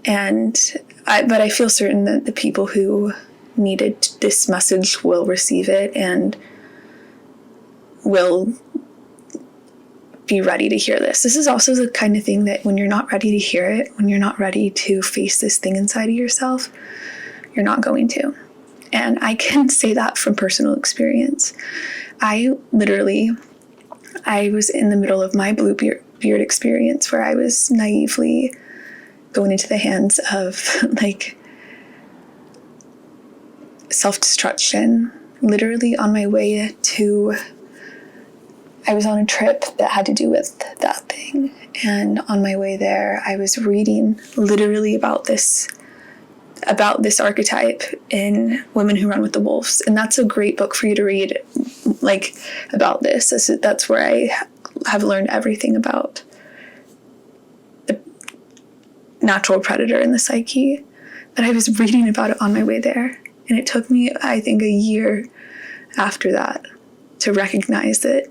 but I feel certain that the people who needed this message will receive it and will be ready to hear this. This is also the kind of thing that when you're not ready to hear it, when you're not ready to face this thing inside of yourself, you're not going to. And I can say that from personal experience. I was in the middle of my Bluebeard experience where I was naively going into the hands of self-destruction, literally on my way to, I was on a trip that had to do with that thing. And on my way there, I was reading literally about this archetype in Women Who Run with the Wolves. And that's a great book for you to read, about this. That's where I have learned everything about the natural predator in the psyche. But I was reading about it on my way there. And it took me, I think, a year after that to recognize that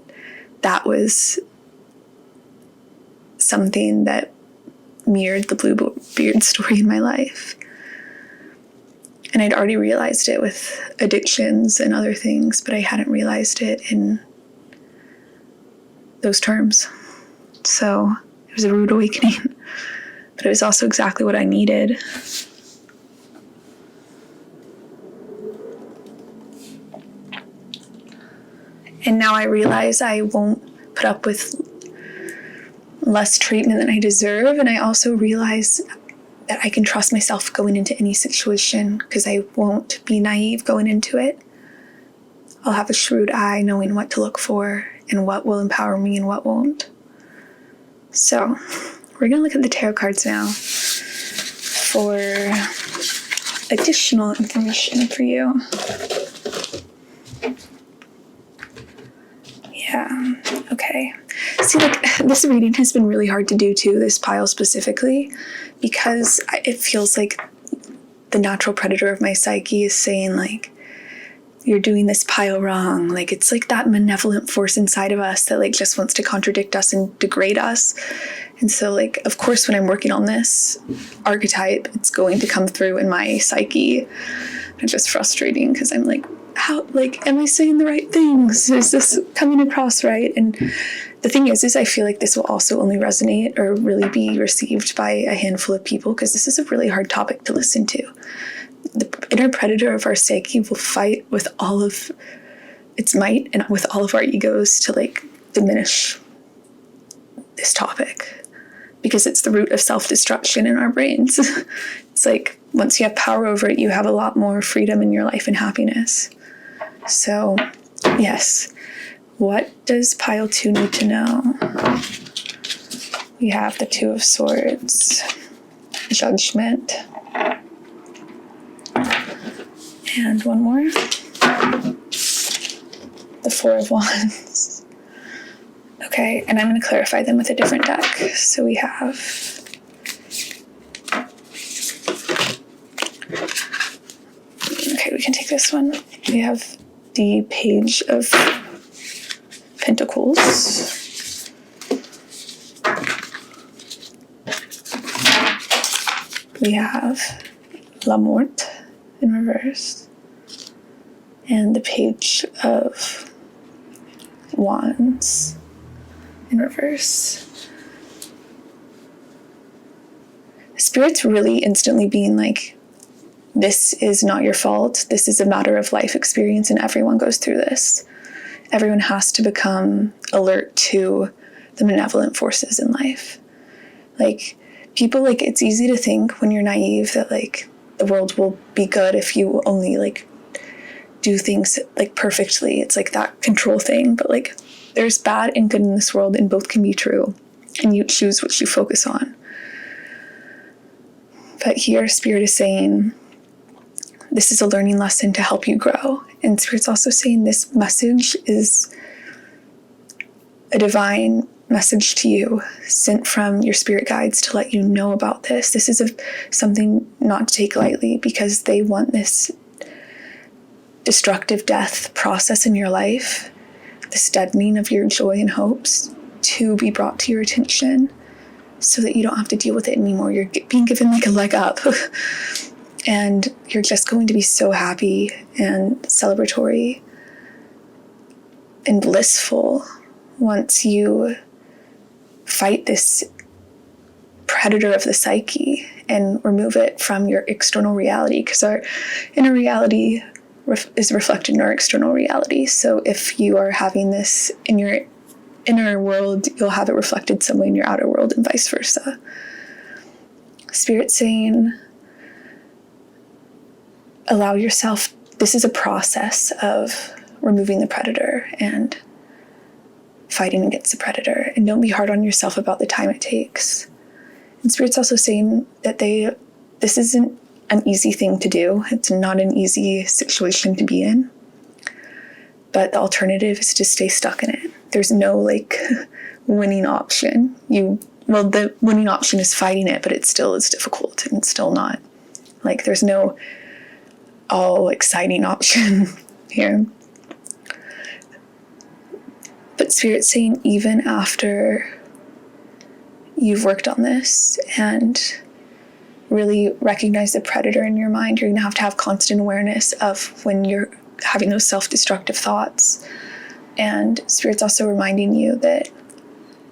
that was something that mirrored the Bluebeard story in my life. And I'd already realized it with addictions and other things, but I hadn't realized it in those terms. So it was a rude awakening, but it was also exactly what I needed. And now I realize I won't put up with less treatment than I deserve. And I also realize that I can trust myself going into any situation because I won't be naive going into it. I'll have a shrewd eye knowing what to look for and what will empower me and what won't. So we're going to look at the tarot cards now for additional information for you. Yeah, okay. See, this reading has been really hard to do too, this pile specifically, because it feels like the natural predator of my psyche is saying, you're doing this pile wrong. It's like that malevolent force inside of us that just wants to contradict us and degrade us. And so of course, when I'm working on this archetype, it's going to come through in my psyche. It's just frustrating because I'm how, like, am I saying the right things? Is this coming across right? And the thing is I feel like this will also only resonate or really be received by a handful of people, because this is a really hard topic to listen to. The inner predator of our psyche will fight with all of its might and with all of our egos to, like, diminish this topic, because it's the root of self-destruction in our brains. It's like, once you have power over it, you have a lot more freedom in your life and happiness. So, yes. What does pile 2 need to know? We have the 2 of Swords, Judgment, and one more. The 4 of Wands. Okay, and I'm going to clarify them with a different deck. So we have we can take this one. We have the Page of Pentacles. We have La Morte in reverse. And the Page of Wands in reverse. Spirit's really instantly being like, this is not your fault. This is a matter of life experience, and everyone goes through this. Everyone has to become alert to the malevolent forces in life. Like, people, like, it's easy to think when you're naive that, like, the world will be good if you only, like, do things, like, perfectly. It's like that control thing. But, like, there's bad and good in this world, and both can be true. And you choose what you focus on. But here, Spirit is saying, this is a learning lesson to help you grow. And Spirit's also saying this message is a divine message to you, sent from your spirit guides to let you know about this. This is something not to take lightly, because they want this destructive death process in your life, this deadening of your joy and hopes, to be brought to your attention so that you don't have to deal with it anymore. You're being given, like, a leg up. And you're just going to be so happy and celebratory and blissful once you fight this predator of the psyche and remove it from your external reality, because our inner reality is reflected in our external reality. So if you are having this in your inner world, you'll have it reflected some way in your outer world, and vice versa. Spirit saying, allow yourself, this is a process of removing the predator and fighting against the predator, and don't be hard on yourself about the time it takes. And Spirit's also saying that this isn't an easy thing to do. It's not an easy situation to be in, but the alternative is to stay stuck in it. There's no, like, winning option. The winning option is fighting it, but it still is difficult, and it's still not, like, there's no all exciting option here. But Spirit's saying, even after you've worked on this and really recognize the predator in your mind, you're going to have constant awareness of when you're having those self-destructive thoughts. And Spirit's also reminding you that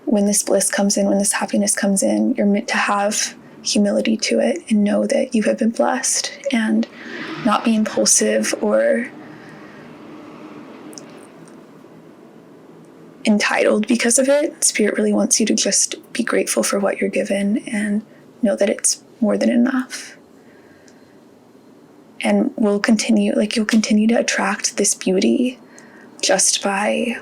when this bliss comes in, when this happiness comes in, you're meant to have humility to it and know that you have been blessed, and not be impulsive or entitled because of it. Spirit really wants you to just be grateful for what you're given and know that it's more than enough. And you'll continue to attract this beauty just by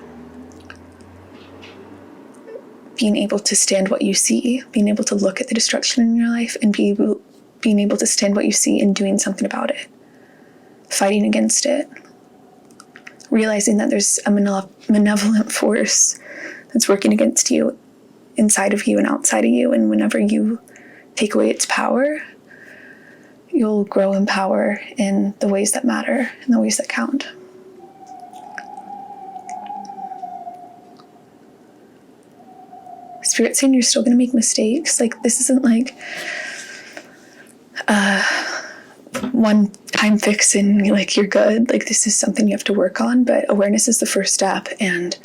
being able to stand what you see, being able to look at the destruction in your life and being able to stand what you see and doing something about it, fighting against it, realizing that there's a malevolent force that's working against you, inside of you and outside of you, and whenever you take away its power, you'll grow in power in the ways that matter, in the ways that count. Spirit's saying you're still going to make mistakes. Like, this isn't like one time fix and like you're good. Like this is something you have to work on, but awareness is the first step, and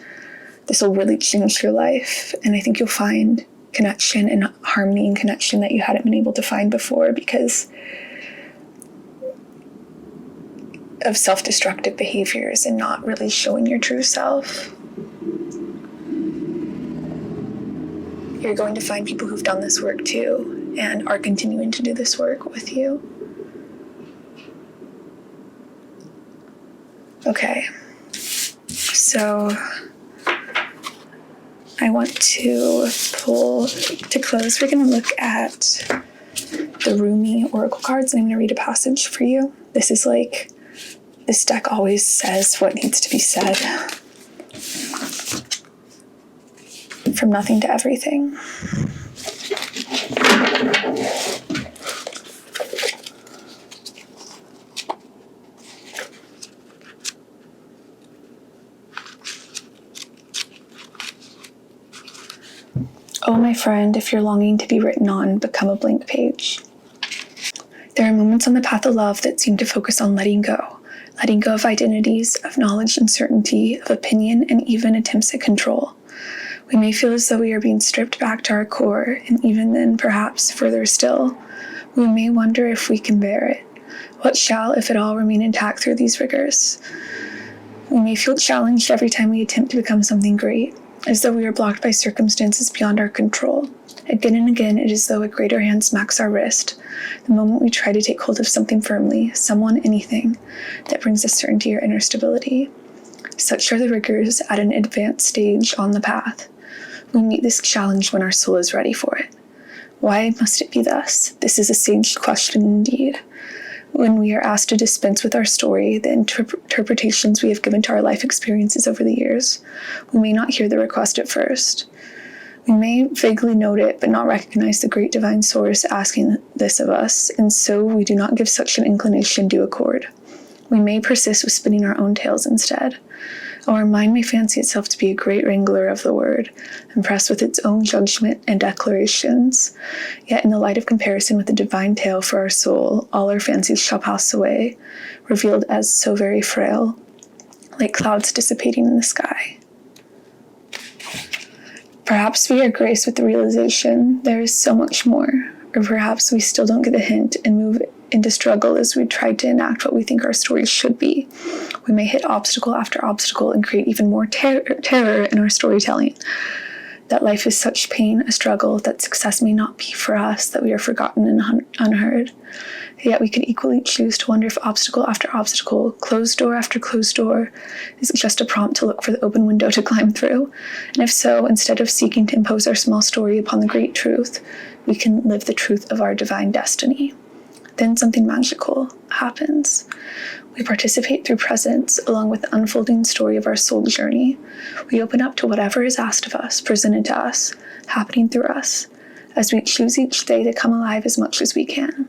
this will really change your life. And I think you'll find connection and harmony and connection that you hadn't been able to find before because of self-destructive behaviors and not really showing your true self. You're going to find people who've done this work too and are continuing to do this work with you. Okay, so I want to pull, to close, we're going to look at the Rumi Oracle cards, and I'm going to read a passage for you. This is like, this deck always says what needs to be said. From nothing to everything. Oh, my friend, if you're longing to be written on, become a blank page. There are moments on the path of love that seem to focus on letting go of identities, of knowledge and certainty, of opinion, and even attempts at control. We may feel as though we are being stripped back to our core, and even then, perhaps further still, we may wonder if we can bear it. What shall, if at all, remain intact through these rigors? We may feel challenged every time we attempt to become something great, as though we are blocked by circumstances beyond our control. Again and again, it is as though a greater hand smacks our wrist, the moment we try to take hold of something firmly, someone, anything, that brings us certainty or inner stability. Such are the rigors at an advanced stage on the path. We meet this challenge when our soul is ready for it. Why must it be thus? This is a sage question indeed. When we are asked to dispense with our story, the interpretations we have given to our life experiences over the years, we may not hear the request at first. We may vaguely note it, but not recognize the great divine source asking this of us, and so we do not give such an inclination due accord. We may persist with spinning our own tales instead. Our mind may fancy itself to be a great wrangler of the word, impressed with its own judgment and declarations. Yet in the light of comparison with the divine tale for our soul, all our fancies shall pass away, revealed as so very frail, like clouds dissipating in the sky. Perhaps we are graced with the realization there is so much more, or perhaps we still don't get the hint and move into struggle as we try to enact what we think our stories should be. We may hit obstacle after obstacle and create even more terror in our storytelling. That life is such pain, a struggle, that success may not be for us, that we are forgotten and unheard. Yet we could equally choose to wonder if obstacle after obstacle, closed door after closed door, is just a prompt to look for the open window to climb through. And if so, instead of seeking to impose our small story upon the great truth, we can live the truth of our divine destiny. Then something magical happens. We participate through presence along with the unfolding story of our soul journey. We open up to whatever is asked of us, presented to us, happening through us, as we choose each day to come alive as much as we can.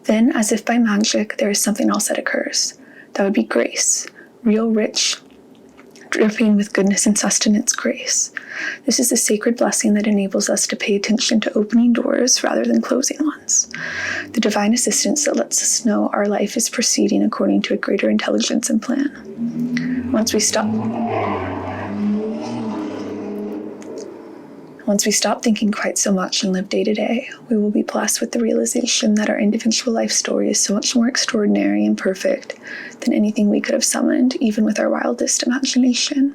Then, as if by magic, there is something else that occurs. That would be grace, real, rich, dripping with goodness and sustenance grace. This is a sacred blessing that enables us to pay attention to opening doors rather than closing ones. The divine assistance that lets us know our life is proceeding according to a greater intelligence and plan. Once we stop thinking quite so much and live day to day, we will be blessed with the realization that our individual life story is so much more extraordinary and perfect than anything we could have summoned, even with our wildest imagination.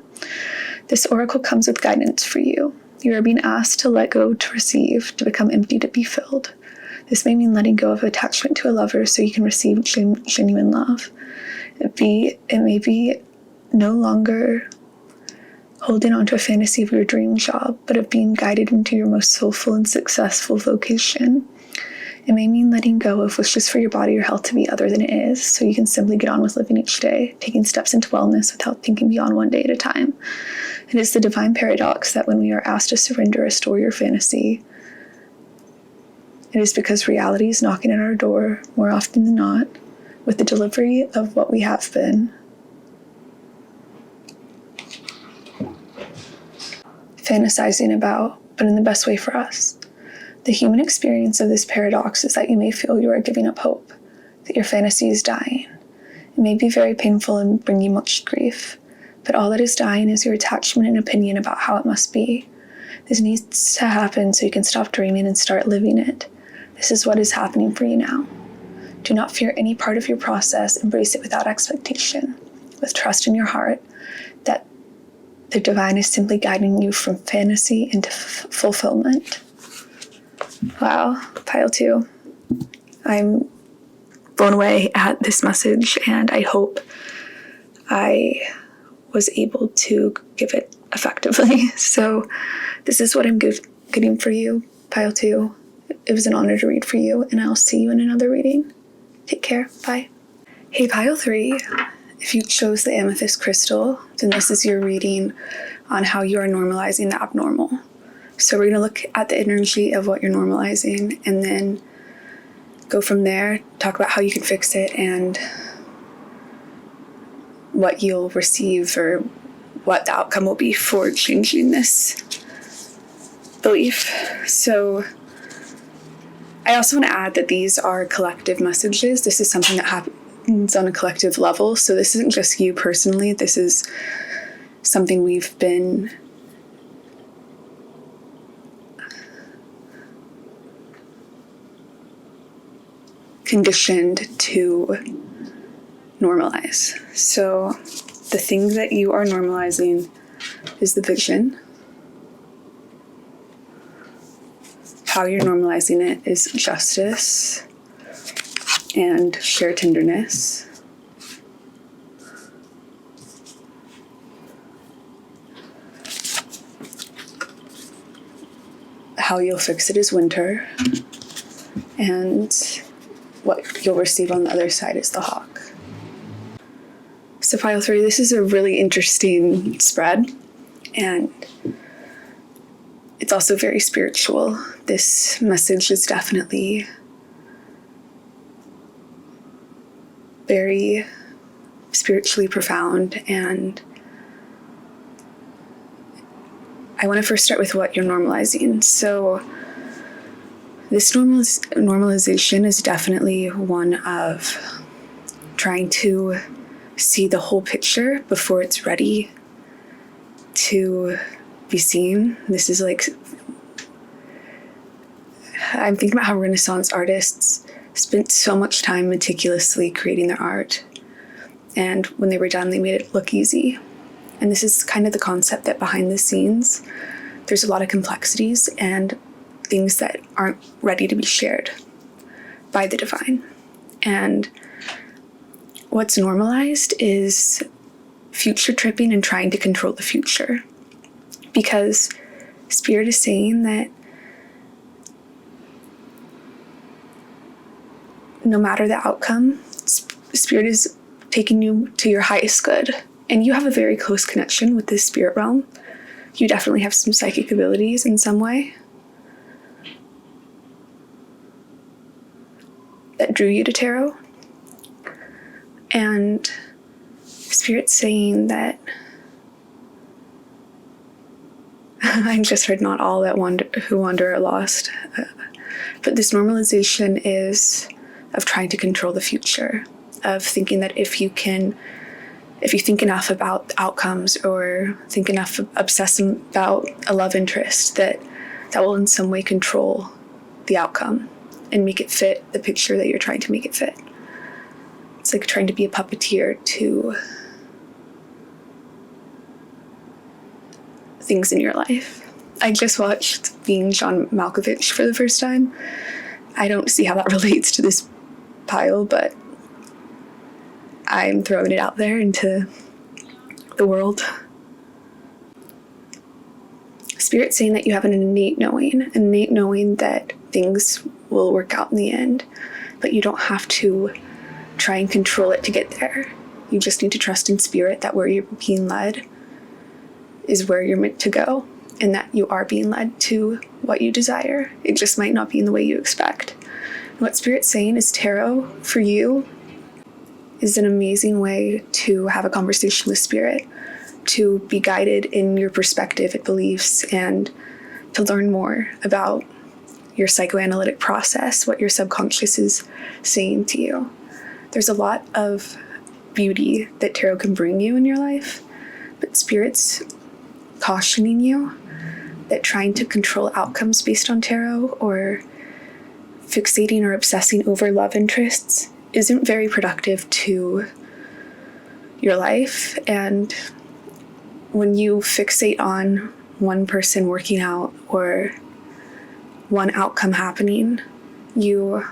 This oracle comes with guidance for you. You are being asked to let go to receive, to become empty to be filled. This may mean letting go of attachment to a lover so you can receive genuine love. It may be no longer holding on to a fantasy of your dream job, but of being guided into your most soulful and successful vocation. It may mean letting go of wishes for your body or health to be other than it is, so you can simply get on with living each day, taking steps into wellness without thinking beyond one day at a time. It is the divine paradox that when we are asked to surrender a story or fantasy, it is because reality is knocking at our door more often than not with the delivery of what we have been. Fantasizing about, but in the best way for us. The human experience of this paradox is that you may feel you are giving up hope. that your fantasy is dying. It may be very painful and bring you much grief, but all that is dying is your attachment and opinion about how it must be. This needs to happen so you can stop dreaming and start living it. This is what is happening for you now. Do not fear any part of your process. Embrace it without expectation, with trust in your heart that the divine is simply guiding you from fantasy into fulfillment. Wow, pile 2. I'm blown away at this message, and I hope I was able to give it effectively. So this is what I'm getting for you, pile 2. It was an honor to read for you, and I'll see you in another reading. Take care. Bye. Hey, pile 3. If you chose the amethyst crystal, then this is your reading on how you are normalizing the abnormal. So we're going to look at the energy of what you're normalizing, and then go from there, talk about how you can fix it and what you'll receive or what the outcome will be for changing this belief. So I also want to add that these are collective messages. This is something that happens on a collective level. So this isn't just you personally. This is something we've been conditioned to normalize. So the thing that you are normalizing is the vision. How you're normalizing it is justice and shared tenderness. How you'll fix it is winter, and what you'll receive on the other side is the hawk. So pile 3, this is a really interesting spread, and it's also very spiritual. This message is definitely very spiritually profound, and I want to first start with what you're normalizing. So this normalization is definitely one of trying to see the whole picture before it's ready to be seen. This is like, I'm thinking about how Renaissance artists spent so much time meticulously creating their art, and when they were done, they made it look easy. And this is kind of the concept that behind the scenes, there's a lot of complexities and things that aren't ready to be shared by the divine. And what's normalized is future tripping and trying to control the future. Because Spirit is saying that no matter the outcome, Spirit is taking you to your highest good. And you have a very close connection with this spirit realm. You definitely have some psychic abilities in some way that drew you to tarot. And Spirit's saying that I just heard not all that who wander are lost. But this normalization is of trying to control the future, of thinking that if you think enough about outcomes or think enough, obsess about a love interest, that will in some way control the outcome and make it fit the picture that you're trying to make it fit. It's like trying to be a puppeteer to things in your life. I just watched Being John Malkovich for the first time. I don't see how that relates to this pile, but I'm throwing it out there into the world. Spirit's saying that you have an innate knowing that things will work out in the end, but you don't have to try and control it to get there. You just need to trust in Spirit that where you're being led is where you're meant to go, and that you are being led to what you desire. It just might not be in the way you expect. And what Spirit's saying is tarot for you is an amazing way to have a conversation with Spirit, to be guided in your perspective and beliefs, and to learn more about your psychoanalytic process, what your subconscious is saying to you. there's a lot of beauty that tarot can bring you in your life, but Spirit's cautioning you that trying to control outcomes based on tarot or fixating or obsessing over love interests isn't very productive to your life. And when you fixate on one person working out or one outcome happening, you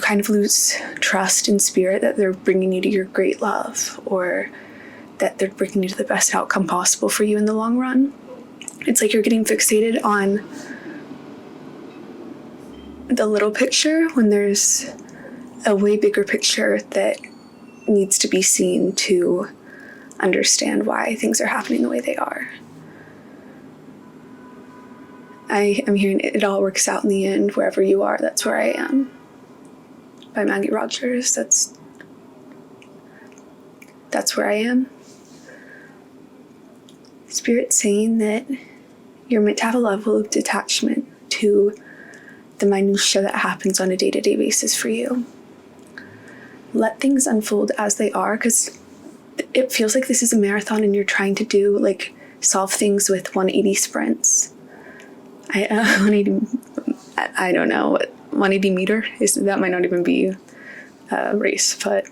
kind of lose trust in Spirit that they're bringing you to your great love, or that they're bringing you to the best outcome possible for you in the long run. It's like you're getting fixated on the little picture when there's a way bigger picture that needs to be seen to understand why things are happening the way they are. I am hearing It All Works Out in the End. Wherever you are, that's where I am, by Maggie Rogers. That's where I am. Spirit's saying that you're meant to have a level of detachment to the minutiae that happens on a day-to-day basis for you. Let things unfold as they are, because it feels like this is a marathon and you're trying to solve things with 180 sprints. 180, I don't know what 180 meter is. That might not even be a race, but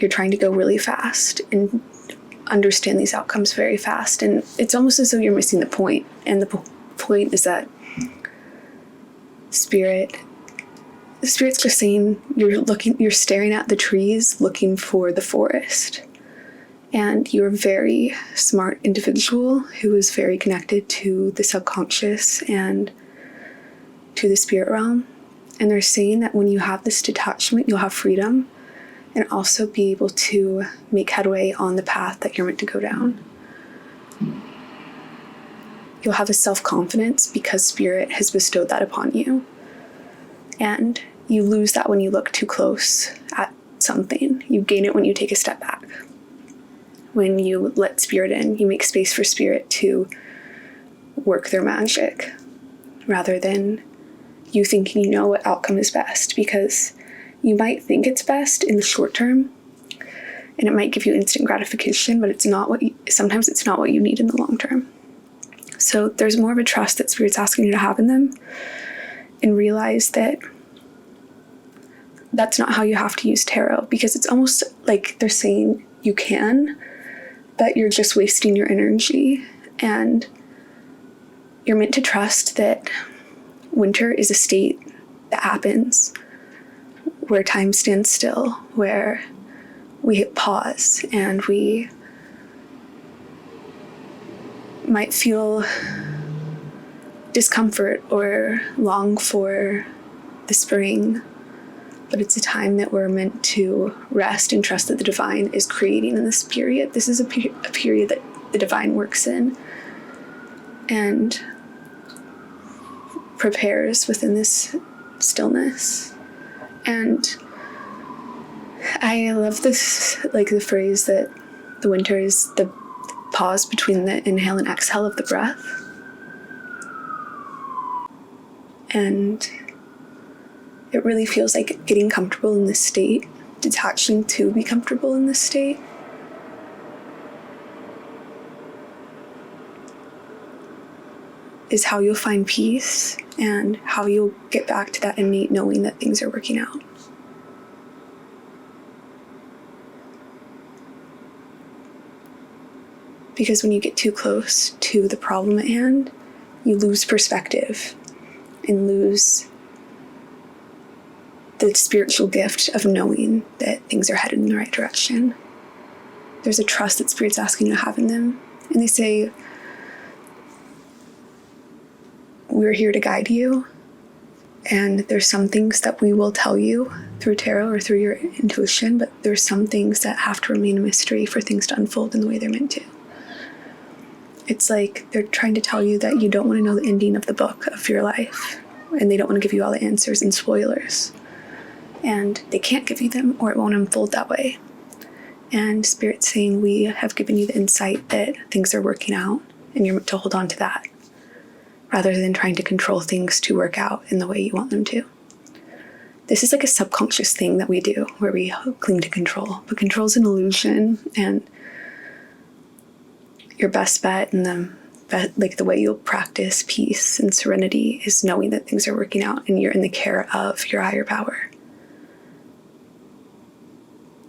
you're trying to go really fast and understand these outcomes very fast. And it's almost as though you're missing the point. And the point is that Spirit's just saying you're staring at the trees looking for the forest. And you're a very smart individual who is very connected to the subconscious and to the spirit realm. And they're saying that when you have this detachment, you'll have freedom and also be able to make headway on the path that you're meant to go down. You'll have a self-confidence because Spirit has bestowed that upon you. And you lose that when you look too close at something. You gain it when you take a step back. When you let Spirit in, you make space for Spirit to work their magic, rather than you thinking you know what outcome is best, because you might think it's best in the short term, and it might give you instant gratification, but sometimes it's not what you need in the long term. So there's more of a trust that Spirit's asking you to have in them, and realize that that's not how you have to use tarot, because it's almost like they're saying you can, but you're just wasting your energy. And you're meant to trust that winter is a state that happens where time stands still, where we hit pause and we might feel discomfort or long for the spring. But it's a time that we're meant to rest and trust that the divine is creating in this period. This is a period that the divine works in and prepares within this stillness. And I love this, the phrase that the winter is the pause between the inhale and exhale of the breath. And it really feels like getting comfortable in this state, detaching to be comfortable in this state. Is how you'll find peace and how you'll get back to that innate knowing that things are working out. Because when you get too close to the problem at hand, you lose perspective and lose the spiritual gift of knowing that things are headed in the right direction. There's a trust that Spirit's asking you to have in them. And they say, we're here to guide you. And there's some things that we will tell you through tarot or through your intuition, but there's some things that have to remain a mystery for things to unfold in the way they're meant to. It's like they're trying to tell you that you don't want to know the ending of the book of your life, and they don't want to give you all the answers and spoilers. And they can't give you them, or it won't unfold that way. And Spirit's saying, we have given you the insight that things are working out, and you're meant to hold on to that, rather than trying to control things to work out in the way you want them to. this is like a subconscious thing that we do where we cling to control, but control is an illusion, and your best bet and the way you'll practice peace and serenity is knowing that things are working out and you're in the care of your higher power.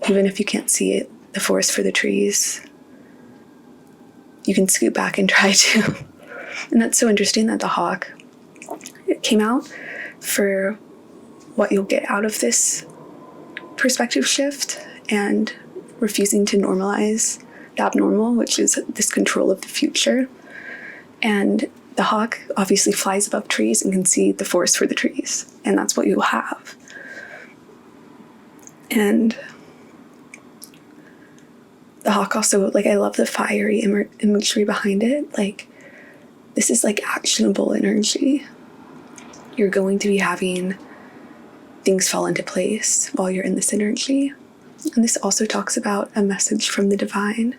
Even if you can't see it, the forest for the trees, you can scoot back and try to. And that's so interesting that the hawk, it came out for what you'll get out of this perspective shift and refusing to normalize the abnormal, which is this control of the future. And the hawk obviously flies above trees and can see the forest for the trees, and that's what you'll have. And the hawk also, like, I love the fiery imagery behind it. Like, this is like actionable energy. You're going to be having things fall into place while you're in this energy. And this also talks about a message from the divine,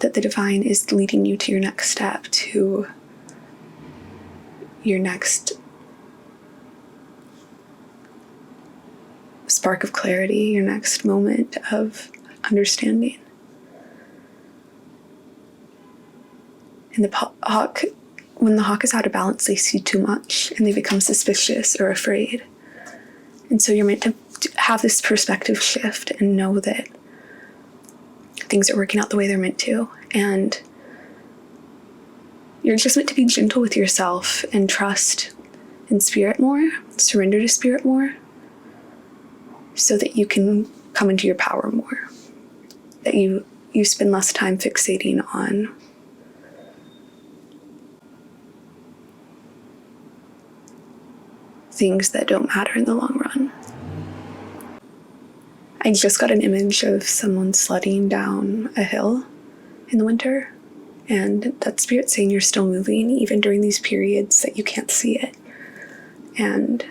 that the divine is leading you to your next step, to your next spark of clarity, your next moment of understanding. And the hawk, when the hawk is out of balance, they see too much and they become suspicious or afraid. And so you're meant to have this perspective shift and know that things are working out the way they're meant to. And you're just meant to be gentle with yourself and trust in spirit more, surrender to spirit more, so that you can come into your power more. That you spend less time fixating on things that don't matter in the long run. I just got an image of someone sledding down a hill in the winter, and that spirit saying you're still moving even during these periods that you can't see it. And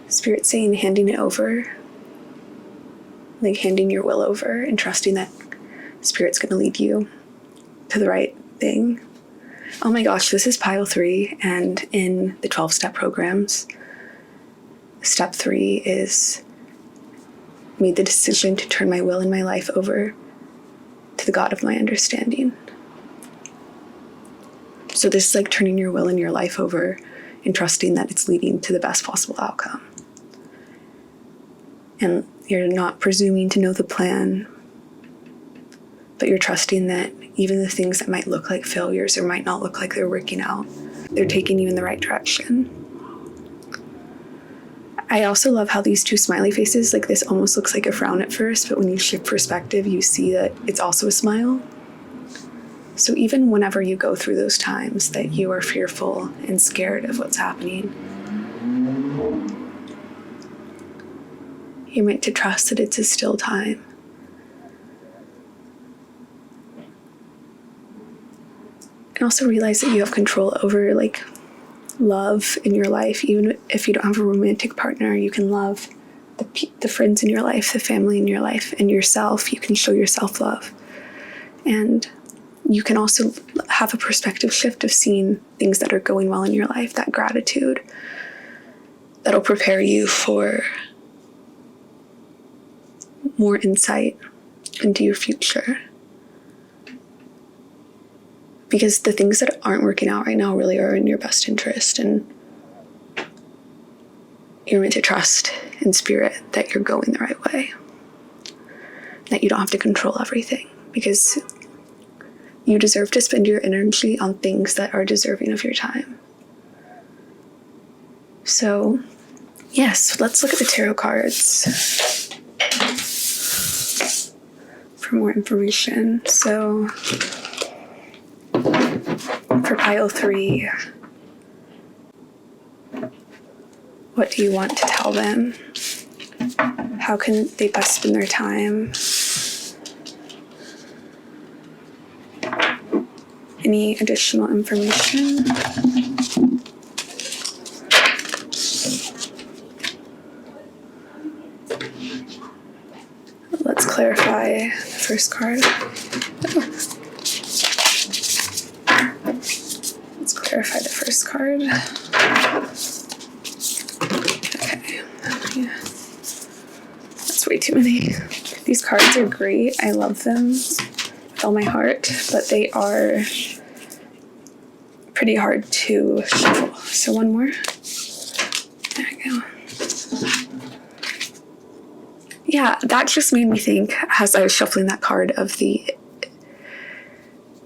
spirit saying handing it over, like handing your will over and trusting that spirit's going to lead you to the right thing. Oh my gosh, this is pile 3, and in the 12-step programs, step 3 is made the decision to turn my will and my life over to the God of my understanding. So this is like turning your will and your life over and trusting that it's leading to the best possible outcome. And you're not presuming to know the plan, but you're trusting that even the things that might look like failures or might not look like they're working out, they're taking you in the right direction. I also love how these two smiley faces, like this almost looks like a frown at first, but when you shift perspective, you see that it's also a smile. So even whenever you go through those times that you are fearful and scared of what's happening, you're meant to trust that it's a still time. And also realize that you have control over like love in your life. Even if you don't have a romantic partner, you can love the friends in your life, the family in your life, and yourself. You can show yourself love. And you can also have a perspective shift of seeing things that are going well in your life, that gratitude that'll prepare you for more insight into your future. Because the things that aren't working out right now really are in your best interest, and you're meant to trust in spirit that you're going the right way, that you don't have to control everything, because you deserve to spend your energy on things that are deserving of your time. So, yes, let's look at the tarot cards for more information. So, for pile 3, what do you want to tell them? How can they best spend their time? Any additional information? Let's clarify the first card. Let's clarify the first card. too many. These cards are great. I love them with all my heart, but they are pretty hard to shuffle. So one more. There we go. Yeah, that just made me think, as I was shuffling that card, of the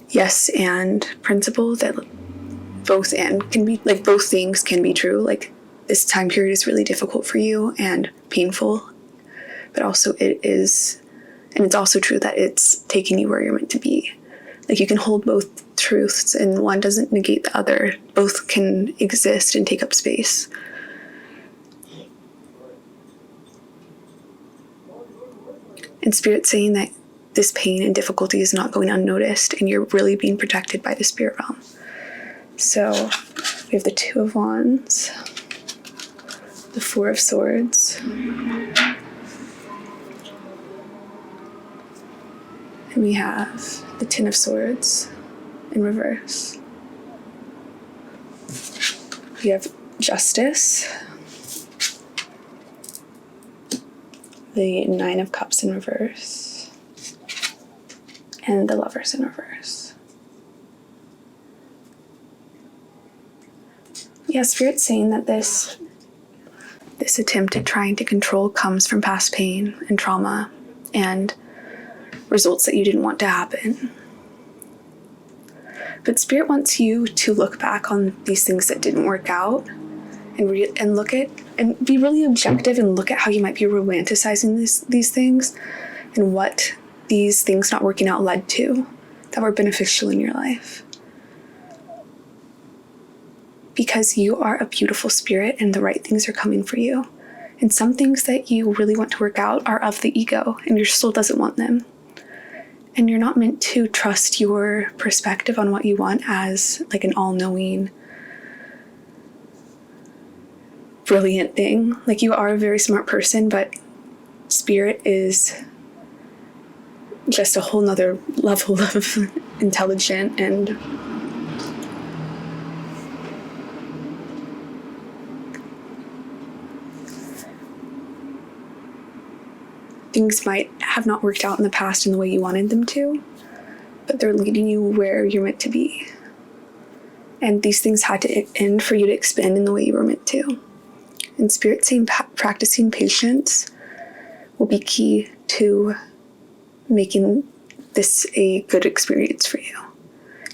yes and principle, that both and can be, like, both things can be true. Like, this time period is really difficult for you and painful, but also it is, and it's also true that it's taking you where you're meant to be. Like, you can hold both truths, and one doesn't negate the other. Both can exist and take up space. And Spirit's saying that this pain and difficulty is not going unnoticed, and you're really being protected by the spirit realm. So we have the Two of Wands, the Four of Swords, and we have the Ten of Swords in reverse. We have Justice, the Nine of Cups in reverse, and the Lovers in reverse. Yeah, Spirit's saying that this attempt at trying to control comes from past pain and trauma and results that you didn't want to happen. But Spirit wants you to look back on these things that didn't work out and look at and be really objective and look at how you might be romanticizing these things and what these things not working out led to that were beneficial in your life. Because you are a beautiful spirit and the right things are coming for you. And some things that you really want to work out are of the ego and your soul doesn't want them. And you're not meant to trust your perspective on what you want as like an all-knowing, brilliant thing. Like, you are a very smart person, but Spirit is just a whole nother level of intelligent, and things might have not worked out in the past in the way you wanted them to, but they're leading you where you're meant to be. And these things had to end for you to expand in the way you were meant to. And Spirit saying practicing patience will be key to making this a good experience for you.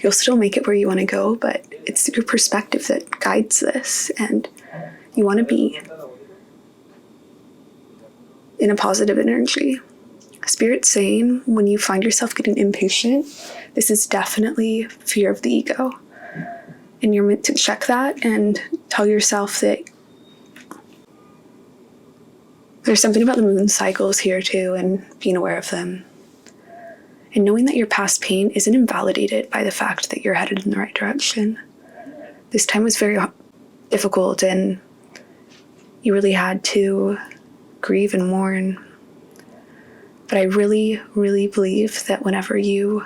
You'll still make it where you want to go, but it's your perspective that guides this, and you want to be in a positive energy. Spirit's saying when you find yourself getting impatient, this is definitely fear of the ego. And you're meant to check that and tell yourself that there's something about the moon cycles here too, and being aware of them. And knowing that your past pain isn't invalidated by the fact that you're headed in the right direction. This time was very difficult, and you really had to grieve and mourn. But I really, really believe that whenever you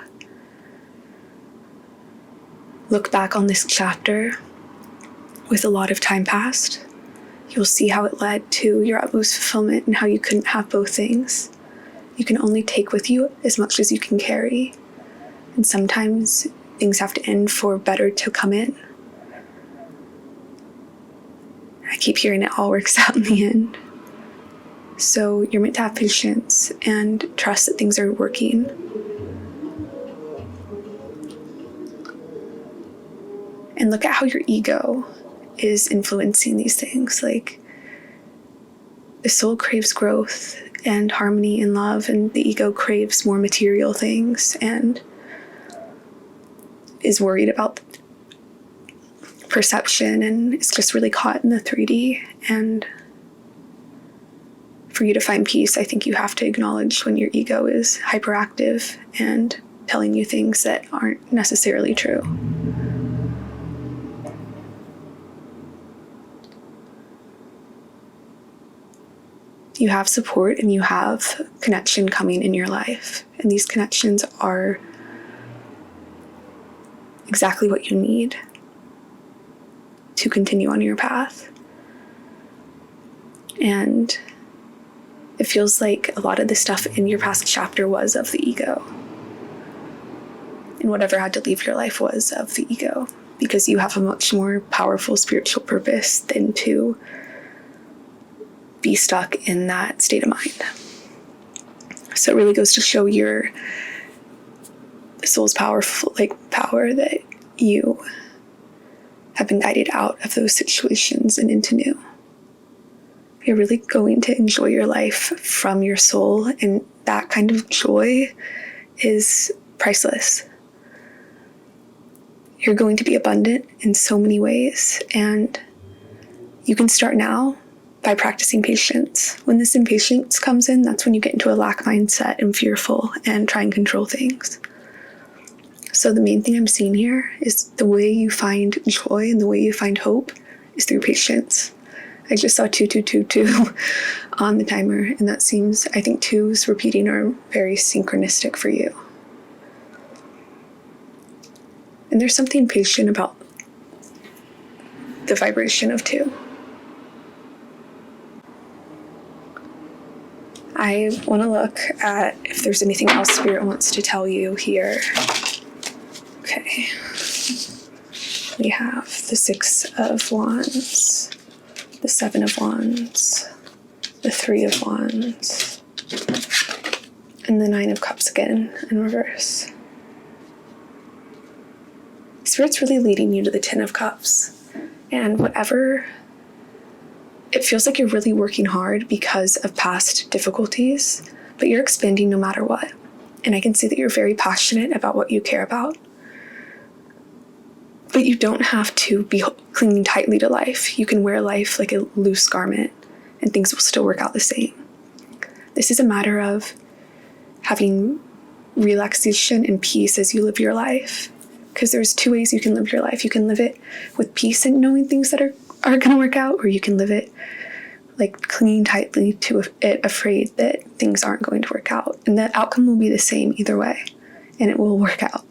look back on this chapter with a lot of time past, you'll see how it led to your utmost fulfillment and how you couldn't have both things. You can only take with you as much as you can carry. And sometimes things have to end for better to come in. I keep hearing it all works out in the end. So you're meant to have patience and trust that things are working. And look at how your ego is influencing these things. Like, the soul craves growth and harmony and love, and the ego craves more material things and is worried about perception, and it's just really caught in the 3D. And for you to find peace, I think you have to acknowledge when your ego is hyperactive and telling you things that aren't necessarily true. You have support and you have connection coming in your life. And these connections are exactly what you need to continue on your path. And It feels like a lot of the stuff in your past chapter was of the ego. And whatever had to leave your life was of the ego, because you have a much more powerful spiritual purpose than to be stuck in that state of mind. So it really goes to show your soul's powerful, power, that you have been guided out of those situations and into new. You're really going to enjoy your life from your soul, and that kind of joy is priceless. You're going to be abundant in so many ways, and you can start now by practicing patience. When this impatience comes in, that's when you get into a lack mindset and fearful and try and control things. So the main thing I'm seeing here is the way you find joy and the way you find hope is through patience. I just saw 2222 on the timer, and that seems, I think 2s repeating are very synchronistic for you. And there's something patient about the vibration of 2. I want to look at if there's anything else Spirit wants to tell you here. Okay. We have the 6 of Wands, the 7 of Wands, the 3 of Wands, and the 9 of Cups again in reverse. Spirit's really leading you to the 10 of Cups, and whatever, it feels like you're really working hard because of past difficulties, but you're expanding no matter what. And I can see that you're very passionate about what you care about. But you don't have to be clinging tightly to life. You can wear life like a loose garment and things will still work out the same. This is a matter of having relaxation and peace as you live your life. Because there's 2 ways you can live your life. You can live it with peace and knowing things that are going to work out, or you can live it like clinging tightly to it, afraid that things aren't going to work out. And the outcome will be the same either way, and it will work out.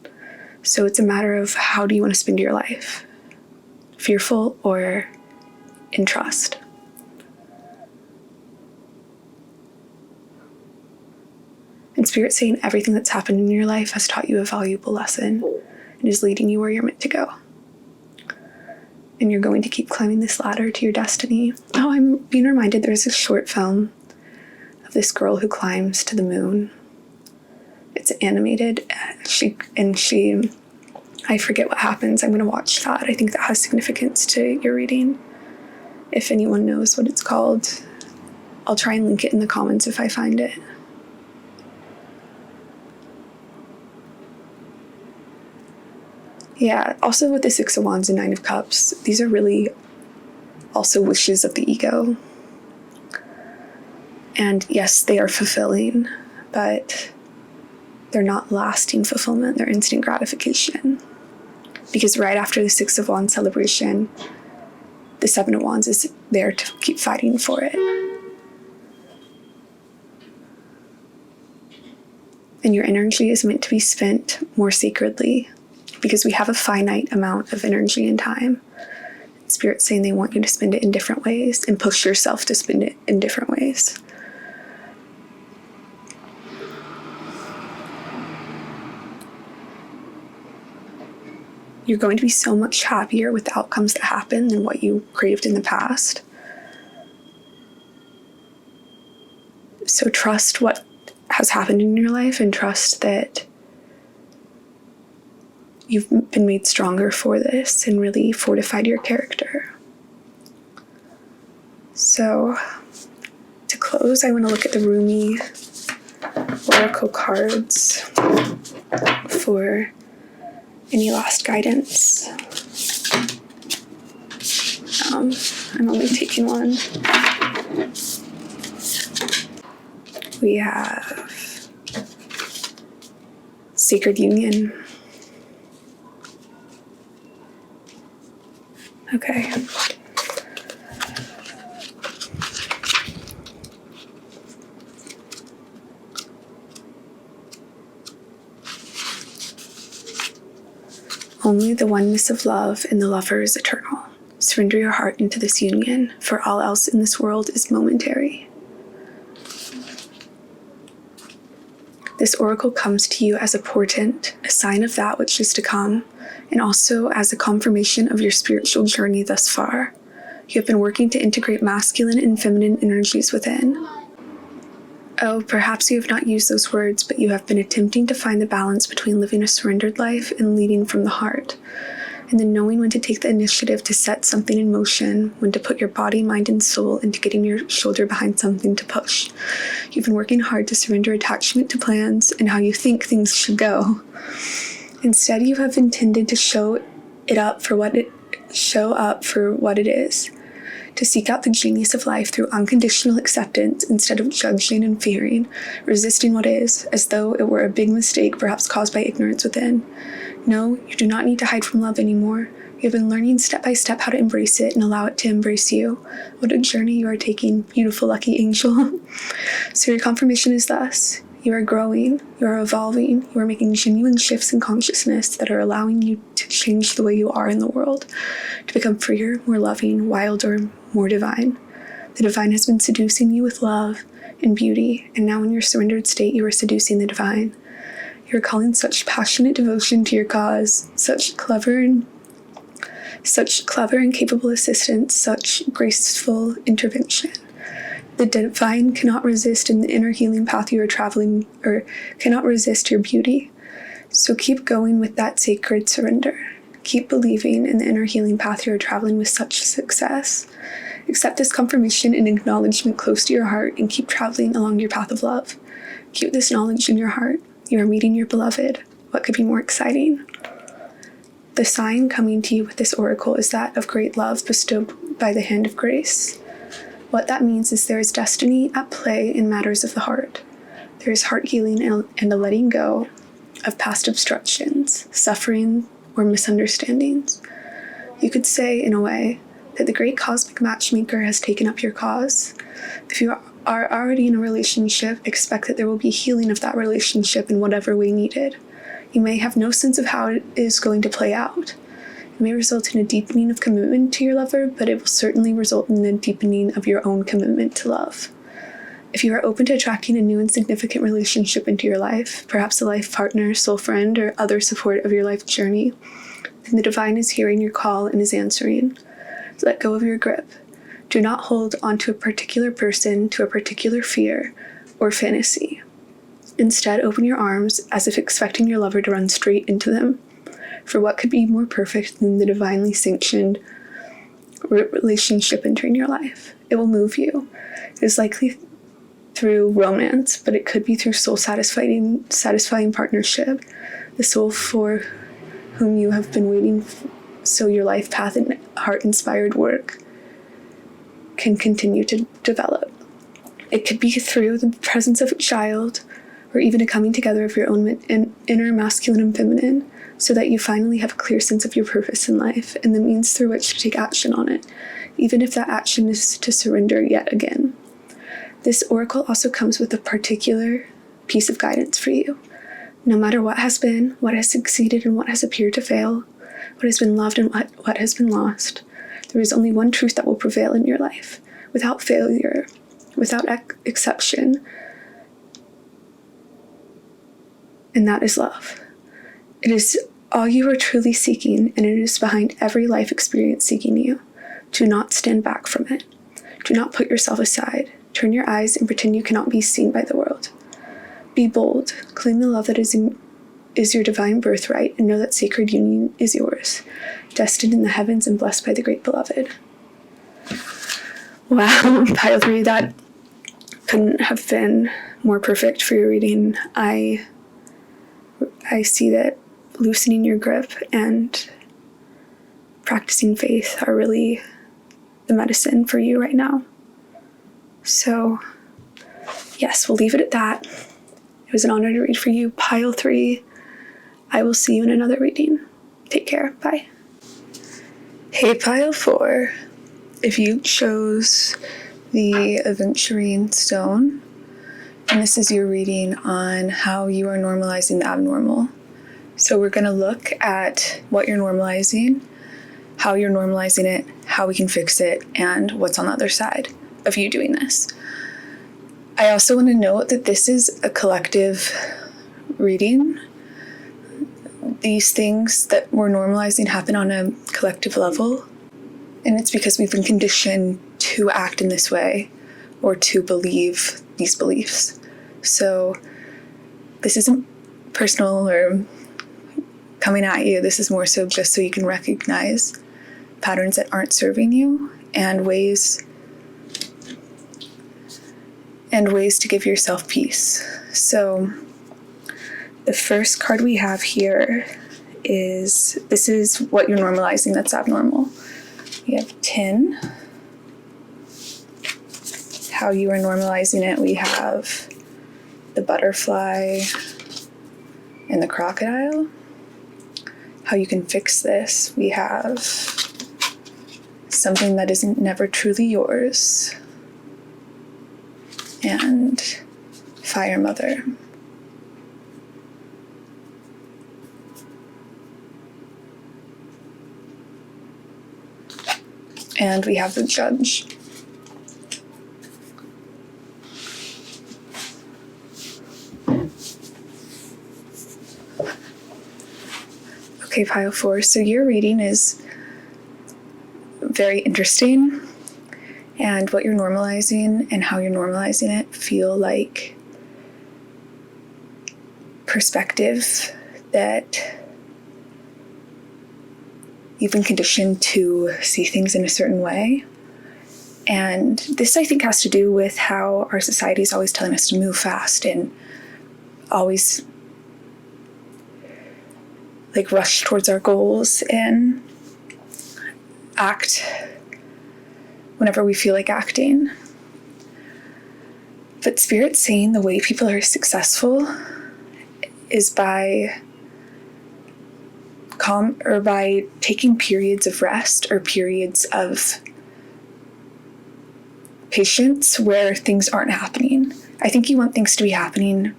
So it's a matter of how do you want to spend your life? Fearful or in trust? And Spirit saying everything that's happened in your life has taught you a valuable lesson and is leading you where you're meant to go. And you're going to keep climbing this ladder to your destiny. Oh, I'm being reminded there's a short film of this girl who climbs to the moon. It's animated. I forget what happens. I'm going to watch that. I think that has significance to your reading. If anyone knows what it's called, I'll try and link it in the comments if I find it. Yeah, also with the 6 of Wands and 9 of Cups, these are really also wishes of the ego. And yes, they are fulfilling, but they're not lasting fulfillment, they're instant gratification. Because right after the 6 of Wands celebration, the 7 of Wands is there to keep fighting for it. And your energy is meant to be spent more sacredly, because we have a finite amount of energy and time. Spirit's saying they want you to spend it in different ways and push yourself to spend it in different ways. You're going to be so much happier with the outcomes that happen than what you craved in the past. So trust what has happened in your life and trust that you've been made stronger for this and really fortified your character. So to close, I want to look at the Rumi Oracle cards for any last guidance. I'm only taking one. We have Sacred Union. Okay. Only the oneness of love and the lover is eternal. Surrender your heart into this union, for all else in this world is momentary. This oracle comes to you as a portent, a sign of that which is to come, and also as a confirmation of your spiritual journey thus far. You have been working to integrate masculine and feminine energies within. Oh, perhaps you have not used those words, but you have been attempting to find the balance between living a surrendered life and leading from the heart, and then knowing when to take the initiative to set something in motion, when to put your body, mind, and soul into getting your shoulder behind something to push. You've been working hard to surrender attachment to plans and how you think things should go. Instead, you have intended to show up for what it is, to seek out the genius of life through unconditional acceptance instead of judging and fearing, resisting what is, as though it were a big mistake perhaps caused by ignorance within. No, you do not need to hide from love anymore. You have been learning step by step how to embrace it and allow it to embrace you. What a journey you are taking, beautiful lucky angel. So your confirmation is thus. You are growing, you are evolving, you are making genuine shifts in consciousness that are allowing you to change the way you are in the world, to become freer, more loving, wilder, more divine. The divine has been seducing you with love and beauty, and now in your surrendered state you are seducing the divine. You are calling such passionate devotion to your cause, such clever and capable assistance, such graceful intervention. The divine cannot resist in the inner healing path you are traveling, or cannot resist your beauty. So keep going with that sacred surrender. Keep believing in the inner healing path you are traveling with such success. Accept this confirmation and acknowledgement close to your heart and keep traveling along your path of love. Keep this knowledge in your heart. You are meeting your beloved. What could be more exciting? The sign coming to you with this oracle is that of great love bestowed by the hand of grace. What that means is there is destiny at play in matters of the heart. There is heart healing and a letting go of past obstructions, suffering, or misunderstandings. You could say, in a way, that the great cosmic matchmaker has taken up your cause. If you are already in a relationship, expect that there will be healing of that relationship in whatever way needed. You may have no sense of how it is going to play out. It may result in a deepening of commitment to your lover, but it will certainly result in a deepening of your own commitment to love. If you are open to attracting a new and significant relationship into your life, perhaps a life partner, soul friend, or other support of your life journey, then the divine is hearing your call and is answering. Let go of your grip. Do not hold onto a particular person, to a particular fear or fantasy. Instead, open your arms as if expecting your lover to run straight into them. For what could be more perfect than the divinely sanctioned relationship entering your life? It will move you. It is likely through romance, but it could be through soul-satisfying partnership, the soul for whom you have been waiting, so your life path and heart-inspired work can continue to develop. It could be through the presence of a child, or even a coming together of your own inner masculine and feminine, so that you finally have a clear sense of your purpose in life and the means through which to take action on it, even if that action is to surrender yet again. This oracle also comes with a particular piece of guidance for you. No matter what has been, what has succeeded and what has appeared to fail, what has been loved and what has been lost, there is only one truth that will prevail in your life, without failure, without exception, and that is love. It is all you are truly seeking, and it is behind every life experience seeking you. Do not stand back from it. Do not put yourself aside. Turn your eyes and pretend you cannot be seen by the world. Be bold. Claim the love that is your divine birthright, and know that sacred union is yours, destined in the heavens and blessed by the great beloved. Wow, pile 3, that couldn't have been more perfect for your reading. I see that loosening your grip and practicing faith are really the medicine for you right now. So, yes, we'll leave it at that. It was an honor to read for you. Pile 3. I will see you in another reading. Take care. Bye. Hey, Pile 4. If you chose the Aventurine Stone, and this is your reading on how you are normalizing the abnormal. So we're going to look at what you're normalizing, how you're normalizing it, how we can fix it, and what's on the other side of you doing this. I also want to note that this is a collective reading, these things that we're normalizing happen on a collective level. And it's because we've been conditioned to act in this way or to believe these beliefs. So this isn't personal or coming at you. This is more so just so you can recognize patterns that aren't serving you and ways to give yourself peace. So the first card we have here is, this is what you're normalizing that's abnormal. We have 10. How you are normalizing it, we have the butterfly and the crocodile. How you can fix this, we have something that isn't never truly yours, and Fire Mother. And we have the Judge. Okay, pile 4. So your reading is very interesting, and what you're normalizing and how you're normalizing it feel like perspective that you've been conditioned to see things in a certain way. And this, I think, has to do with how our society is always telling us to move fast and always like rush towards our goals and act whenever we feel like acting. But Spirit's saying the way people are successful is by by taking periods of rest or periods of patience where things aren't happening. I think you want things to be happening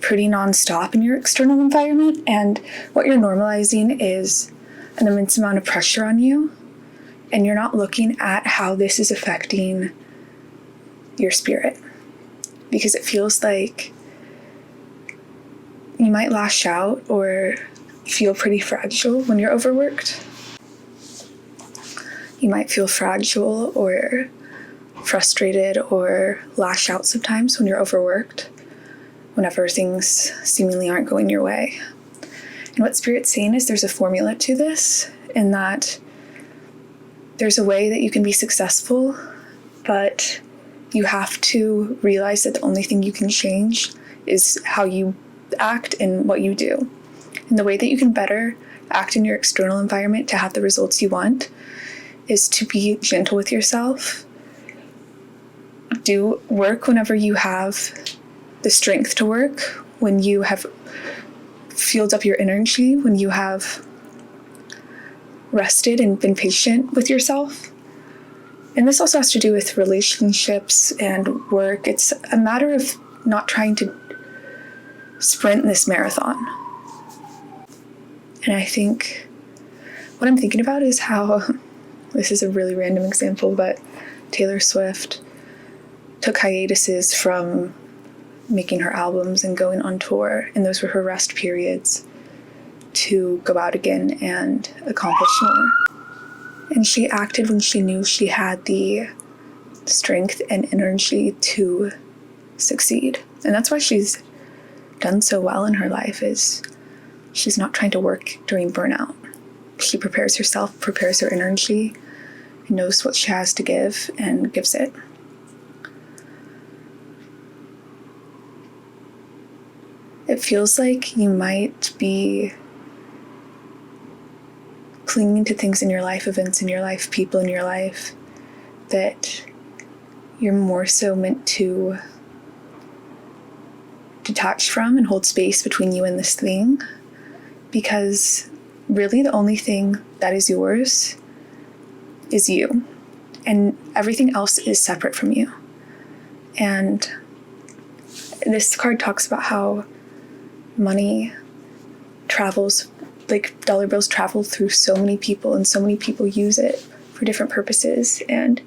pretty nonstop in your external environment, and what you're normalizing is an immense amount of pressure on you, and you're not looking at how this is affecting your spirit, because it feels like you might lash out or feel pretty fragile when you're overworked. You might feel fragile or frustrated or lash out sometimes when you're overworked, whenever things seemingly aren't going your way. And what Spirit's saying is there's a formula to this, in that there's a way that you can be successful, but you have to realize that the only thing you can change is how you act and what you do. And the way that you can better act in your external environment to have the results you want is to be gentle with yourself. Do work whenever you have the strength to work, when you have fueled up your energy, when you have rested and been patient with yourself. And this also has to do with relationships and work. It's a matter of not trying to sprint this marathon. And I think what I'm thinking about is how, this is a really random example, but Taylor Swift took hiatuses from making her albums and going on tour, and those were her rest periods to go out again and accomplish more. And she acted when she knew she had the strength and energy to succeed. And that's why she's done so well in her life, is she's not trying to work during burnout. She prepares herself, prepares her energy, knows what she has to give, and gives it. It feels like you might be clinging to things in your life, events in your life, people in your life, that you're more so meant to detach from and hold space between you and this thing, because really the only thing that is yours is you, and everything else is separate from you. And this card talks about how money travels, like dollar bills travel through so many people, and so many people use it for different purposes, and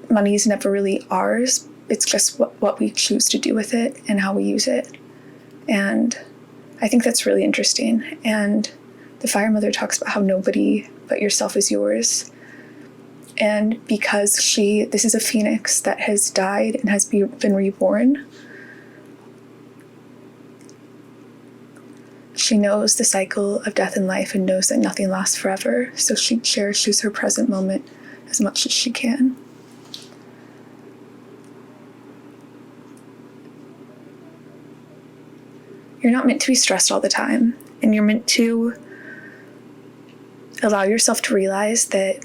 money is never really ours. It's just what we choose to do with it and how we use it. And I think that's really interesting. And the Fire Mother talks about how nobody but yourself is yours. And because this is a phoenix that has died and has been reborn, she knows the cycle of death and life and knows that nothing lasts forever. So she cherishes her present moment as much as she can. You're not meant to be stressed all the time, and you're meant to allow yourself to realize that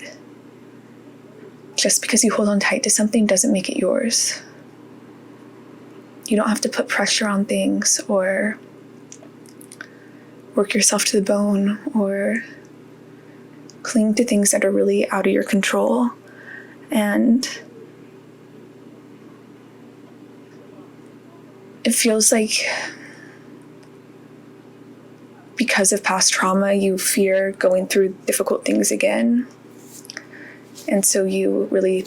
just because you hold on tight to something doesn't make it yours. You don't have to put pressure on things or work yourself to the bone or cling to things that are really out of your control. And it feels like because of past trauma, you fear going through difficult things again. And so you really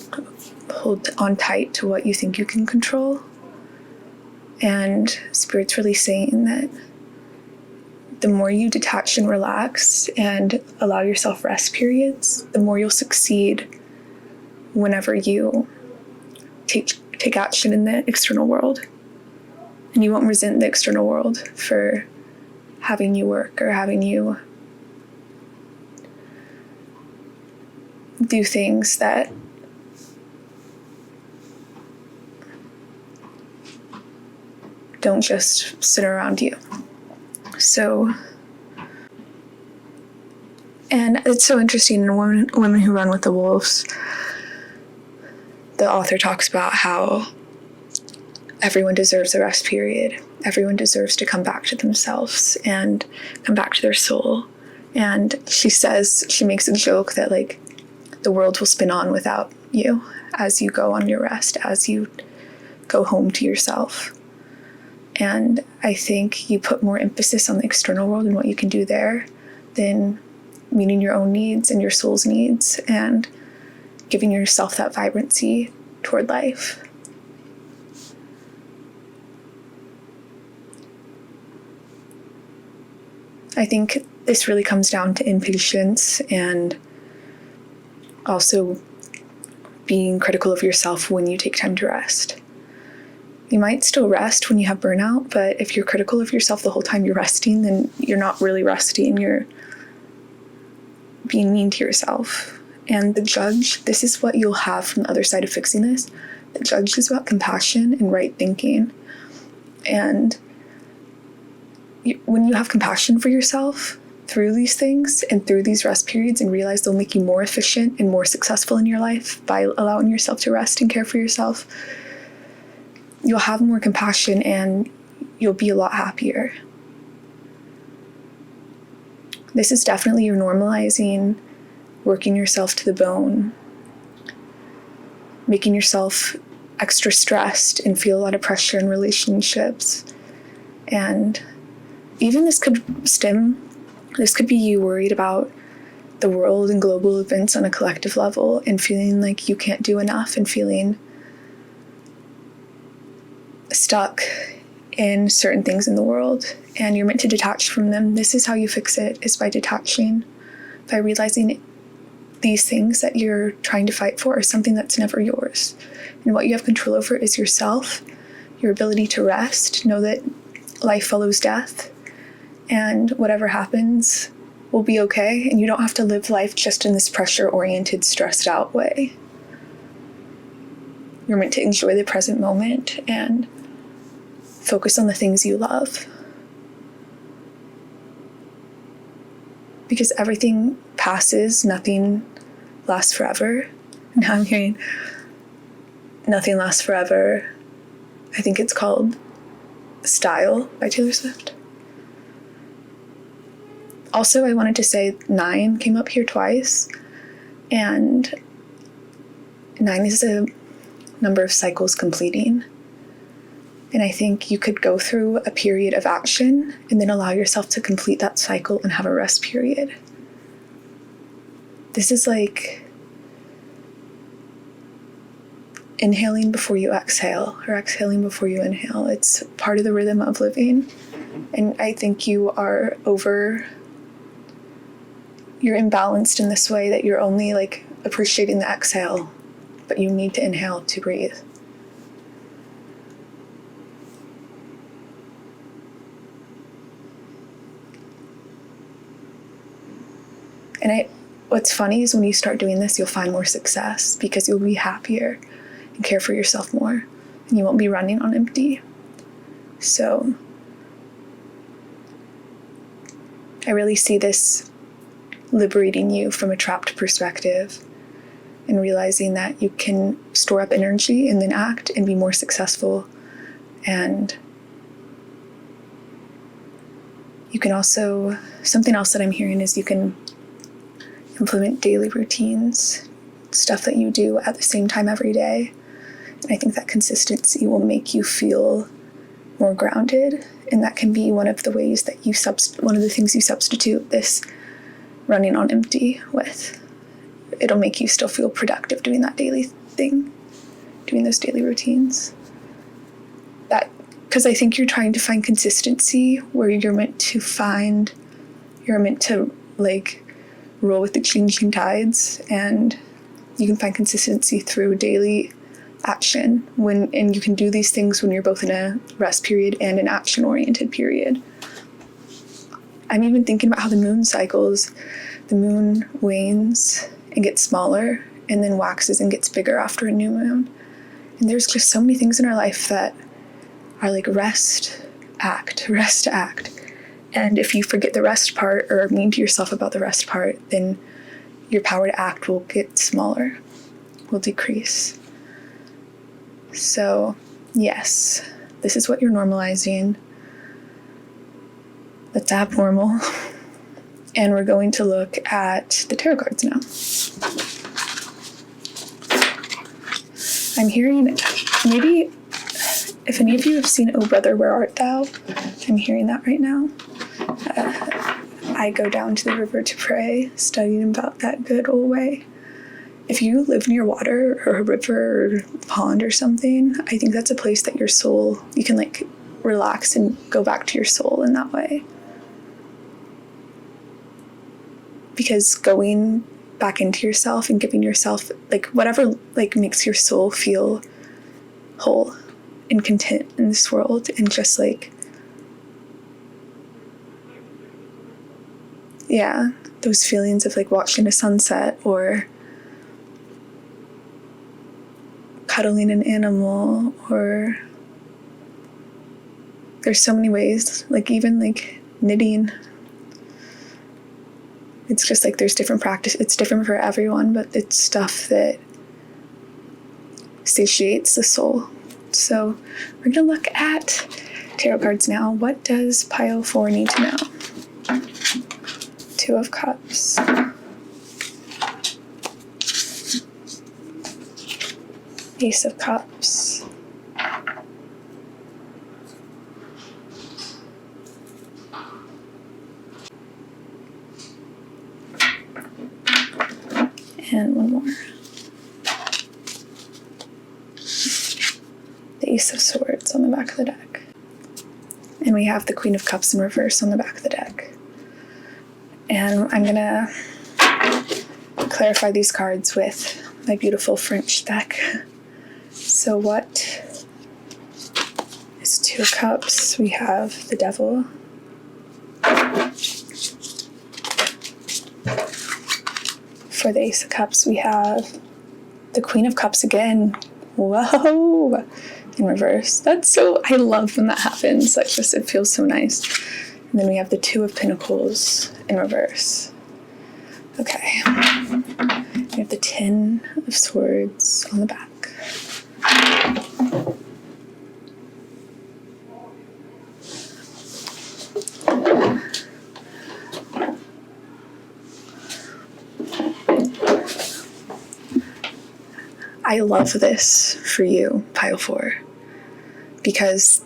hold on tight to what you think you can control. And Spirit's really saying that the more you detach and relax and allow yourself rest periods, the more you'll succeed whenever you take action in the external world. And you won't resent the external world for having you work or having you do things that don't just sit around you. So, and it's so interesting in Women Who Run with the Wolves, the author talks about how everyone deserves a rest period. Everyone deserves to come back to themselves and come back to their soul. And she makes a joke that like the world will spin on without you as you go on your rest, as you go home to yourself. And I think you put more emphasis on the external world and what you can do there than meeting your own needs and your soul's needs and giving yourself that vibrancy toward life. I think this really comes down to impatience and also being critical of yourself when you take time to rest. You might still rest when you have burnout, but if you're critical of yourself the whole time you're resting, then you're not really resting. You're being mean to yourself. And the judge, this is what you'll have from the other side of fixing this. The judge is about compassion and right thinking. And when you have compassion for yourself through these things and through these rest periods and realize they'll make you more efficient and more successful in your life by allowing yourself to rest and care for yourself, you'll have more compassion and you'll be a lot happier. This is definitely your normalizing, working yourself to the bone, making yourself extra stressed and feel a lot of pressure in relationships. And even this could be you worried about the world and global events on a collective level and feeling like you can't do enough and feeling stuck in certain things in the world, and you're meant to detach from them. This is how you fix it, is by detaching, by realizing these things that you're trying to fight for are something that's never yours. And what you have control over is yourself, your ability to rest, know that life follows death, and whatever happens will be okay, and you don't have to live life just in this pressure-oriented, stressed-out way. You're meant to enjoy the present moment and focus on the things you love. Because everything passes, nothing lasts forever. Now I'm hearing Nothing Lasts Forever. I think it's called Style by Taylor Swift. Also, I wanted to say 9 came up here twice, and 9 is a number of cycles completing. And I think you could go through a period of action and then allow yourself to complete that cycle and have a rest period. This is like inhaling before you exhale or exhaling before you inhale. It's part of the rhythm of living. And I think you're imbalanced in this way that you're only like appreciating the exhale, but you need to inhale to breathe. And what's funny is when you start doing this, you'll find more success because you'll be happier and care for yourself more, and you won't be running on empty. So I really see this liberating you from a trapped perspective and realizing that you can store up energy and then act and be more successful. And you can also, something else that I'm hearing is you can implement daily routines, stuff that you do at the same time every day. And I think that consistency will make you feel more grounded, and that can be one of the ways that one of the things you substitute this running on empty with. It'll make you still feel productive doing that daily thing, doing those daily routines. Because I think you're trying to find consistency where you're meant to like roll with the changing tides, and you can find consistency through daily action and you can do these things when you're both in a rest period and an action-oriented period. I'm even thinking about how the moon cycles. The moon wanes and gets smaller and then waxes and gets bigger after a new moon. And there's just so many things in our life that are like rest, act. And if you forget the rest part or are mean to yourself about the rest part, then your power to act will get smaller, will decrease. So, yes, this is what you're normalizing. That's abnormal. And we're going to look at the tarot cards now. I'm hearing, maybe if any of you have seen Oh Brother, Where Art Thou? I'm hearing that right now. I go down to the river to pray, studying about that good old way. If you live near water or a river or a pond or something, I think that's a place that your soul, you can like relax and go back to your soul in that way. Because going back into yourself and giving yourself like whatever like makes your soul feel whole and content in this world, and just like, yeah, those feelings of like watching a sunset or cuddling an animal, or there's so many ways, like even like knitting. It's just like there's different practice. It's different for everyone, but it's stuff that satiates the soul. So we're going to look at tarot cards now. What does pile 4 need to know? 2 of Cups. Ace of Cups. And one more. The Ace of Swords on the back of the deck. And we have the Queen of Cups in reverse on the back of the deck. And I'm going to clarify these cards with my beautiful French deck. So what is 2 of Cups? We have the Devil. For the Ace of Cups, we have the Queen of Cups again. Whoa! In reverse. I love when that happens. It feels so nice. And then we have the 2 of Pentacles in reverse. Okay. We have the 10 of Swords on the back. I love this for you, pile 4, because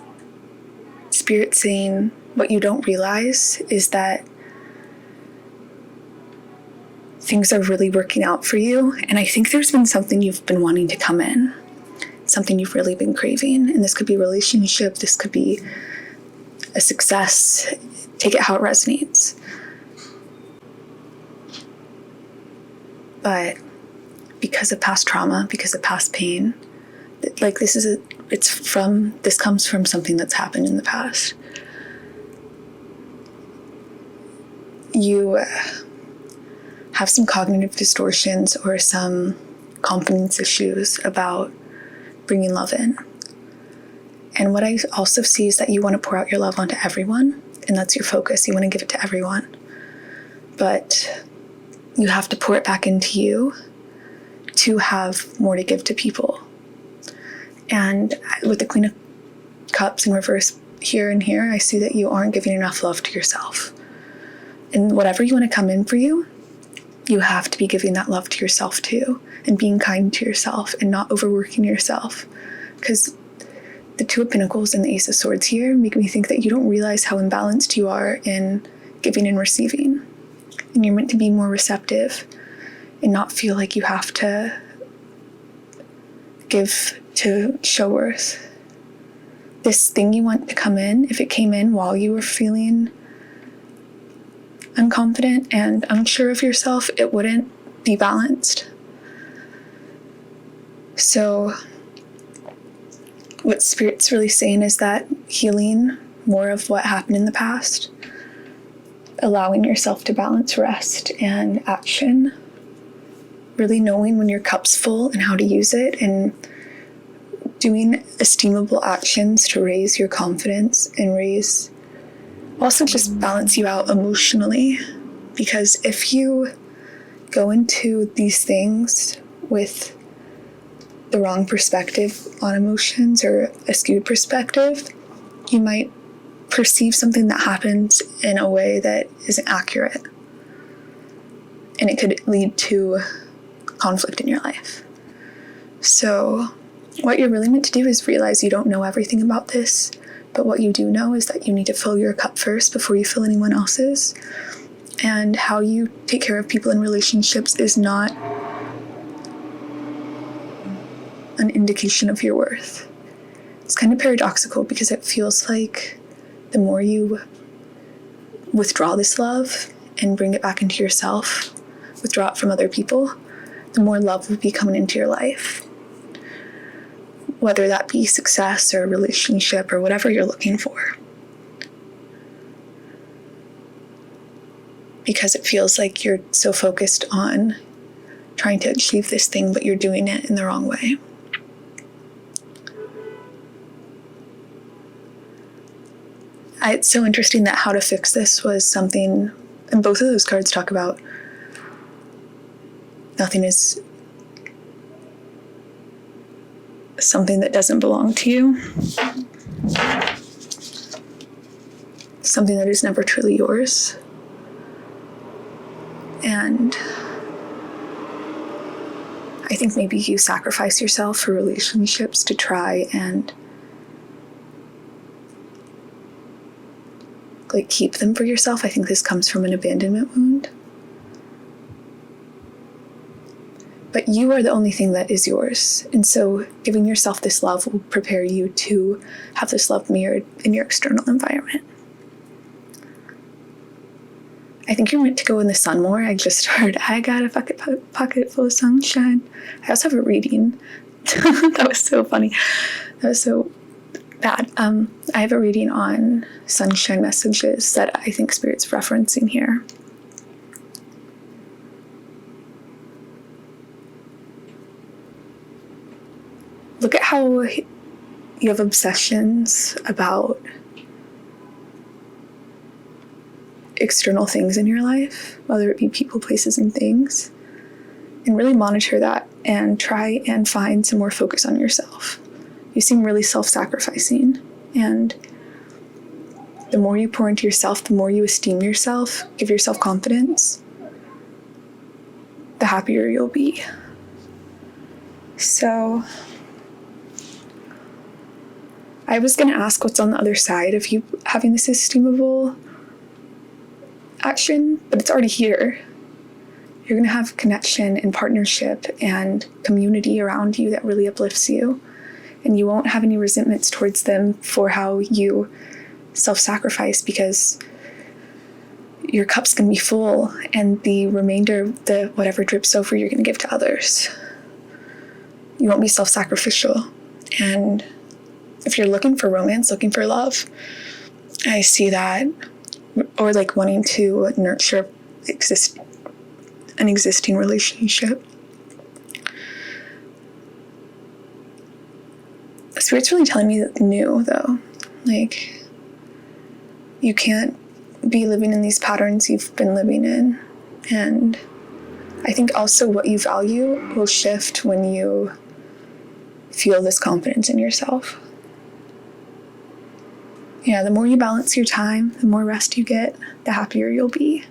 Spirit's saying what you don't realize is that things are really working out for you. And I think there's been something you've been wanting to come in, something you've really been craving. And this could be a relationship, this could be a success, take it how it resonates. But because of past trauma, because of past pain, like this comes from something that's happened in the past. You have some cognitive distortions or some confidence issues about bringing love in. And what I also see is that you want to pour out your love onto everyone, and that's your focus. You want to give it to everyone. But you have to pour it back into you to have more to give to people. And with the Queen of Cups in reverse here and here, I see that you aren't giving enough love to yourself. And whatever you want to come in for you, you have to be giving that love to yourself too, and being kind to yourself and not overworking yourself. Because the Two of Pentacles and the Ace of Swords here make me think that you don't realize how imbalanced you are in giving and receiving. And you're meant to be more receptive and not feel like you have to give to show worth. This thing you want to come in, if it came in while you were feeling unconfident and unsure of yourself, it wouldn't be balanced. So what Spirit's really saying is that healing more of what happened in the past, allowing yourself to balance rest and action, really knowing when your cup's full and how to use it, and doing esteemable actions to raise your confidence and also just balance you out emotionally. Because if you go into these things with the wrong perspective on emotions or a skewed perspective, you might perceive something that happens in a way that isn't accurate. And it could lead to conflict in your life. So what you're really meant to do is realize you don't know everything about this, but what you do know is that you need to fill your cup first before you fill anyone else's. And how you take care of people in relationships is not an indication of your worth. It's kind of paradoxical because it feels like the more you withdraw this love and bring it back into yourself, withdraw it from other people, the more love will be coming into your life. Whether that be success or relationship or whatever you're looking for. Because it feels like you're so focused on trying to achieve this thing, but you're doing it in the wrong way. It's so interesting that how to fix this was something, and both of those cards talk about nothing is something that doesn't belong to you. Something that is never truly yours. And I think maybe you sacrifice yourself for relationships to try and keep them for yourself. I think this comes from an abandonment wound. But you are the only thing that is yours. And so giving yourself this love will prepare you to have this love mirrored in your external environment. I think you're meant to go in the sun more. I just heard, I got a pocket full of sunshine. I also have a reading. That was so funny. That was so bad. I have a reading on sunshine messages that I think Spirit's referencing here. Look at how you have obsessions about external things in your life, whether it be people, places, and things, and really monitor that and try and find some more focus on yourself. You seem really self-sacrificing, and the more you pour into yourself, the more you esteem yourself, give yourself confidence, the happier you'll be. So I was going to ask what's on the other side of you having this esteemable action, but it's already here. You're going to have connection and partnership and community around you that really uplifts you, and you won't have any resentments towards them for how you self-sacrifice, because your cup's going to be full, and the remainder, the whatever drips over, you're going to give to others. You won't be self-sacrificial. And if you're looking for romance, looking for love, I see that, or like wanting to nurture an existing relationship. Spirit's really telling me that new, though. Like, you can't be living in these patterns you've been living in. And I think also what you value will shift when you feel this confidence in yourself. Yeah, the more you balance your time, the more rest you get, the happier you'll be.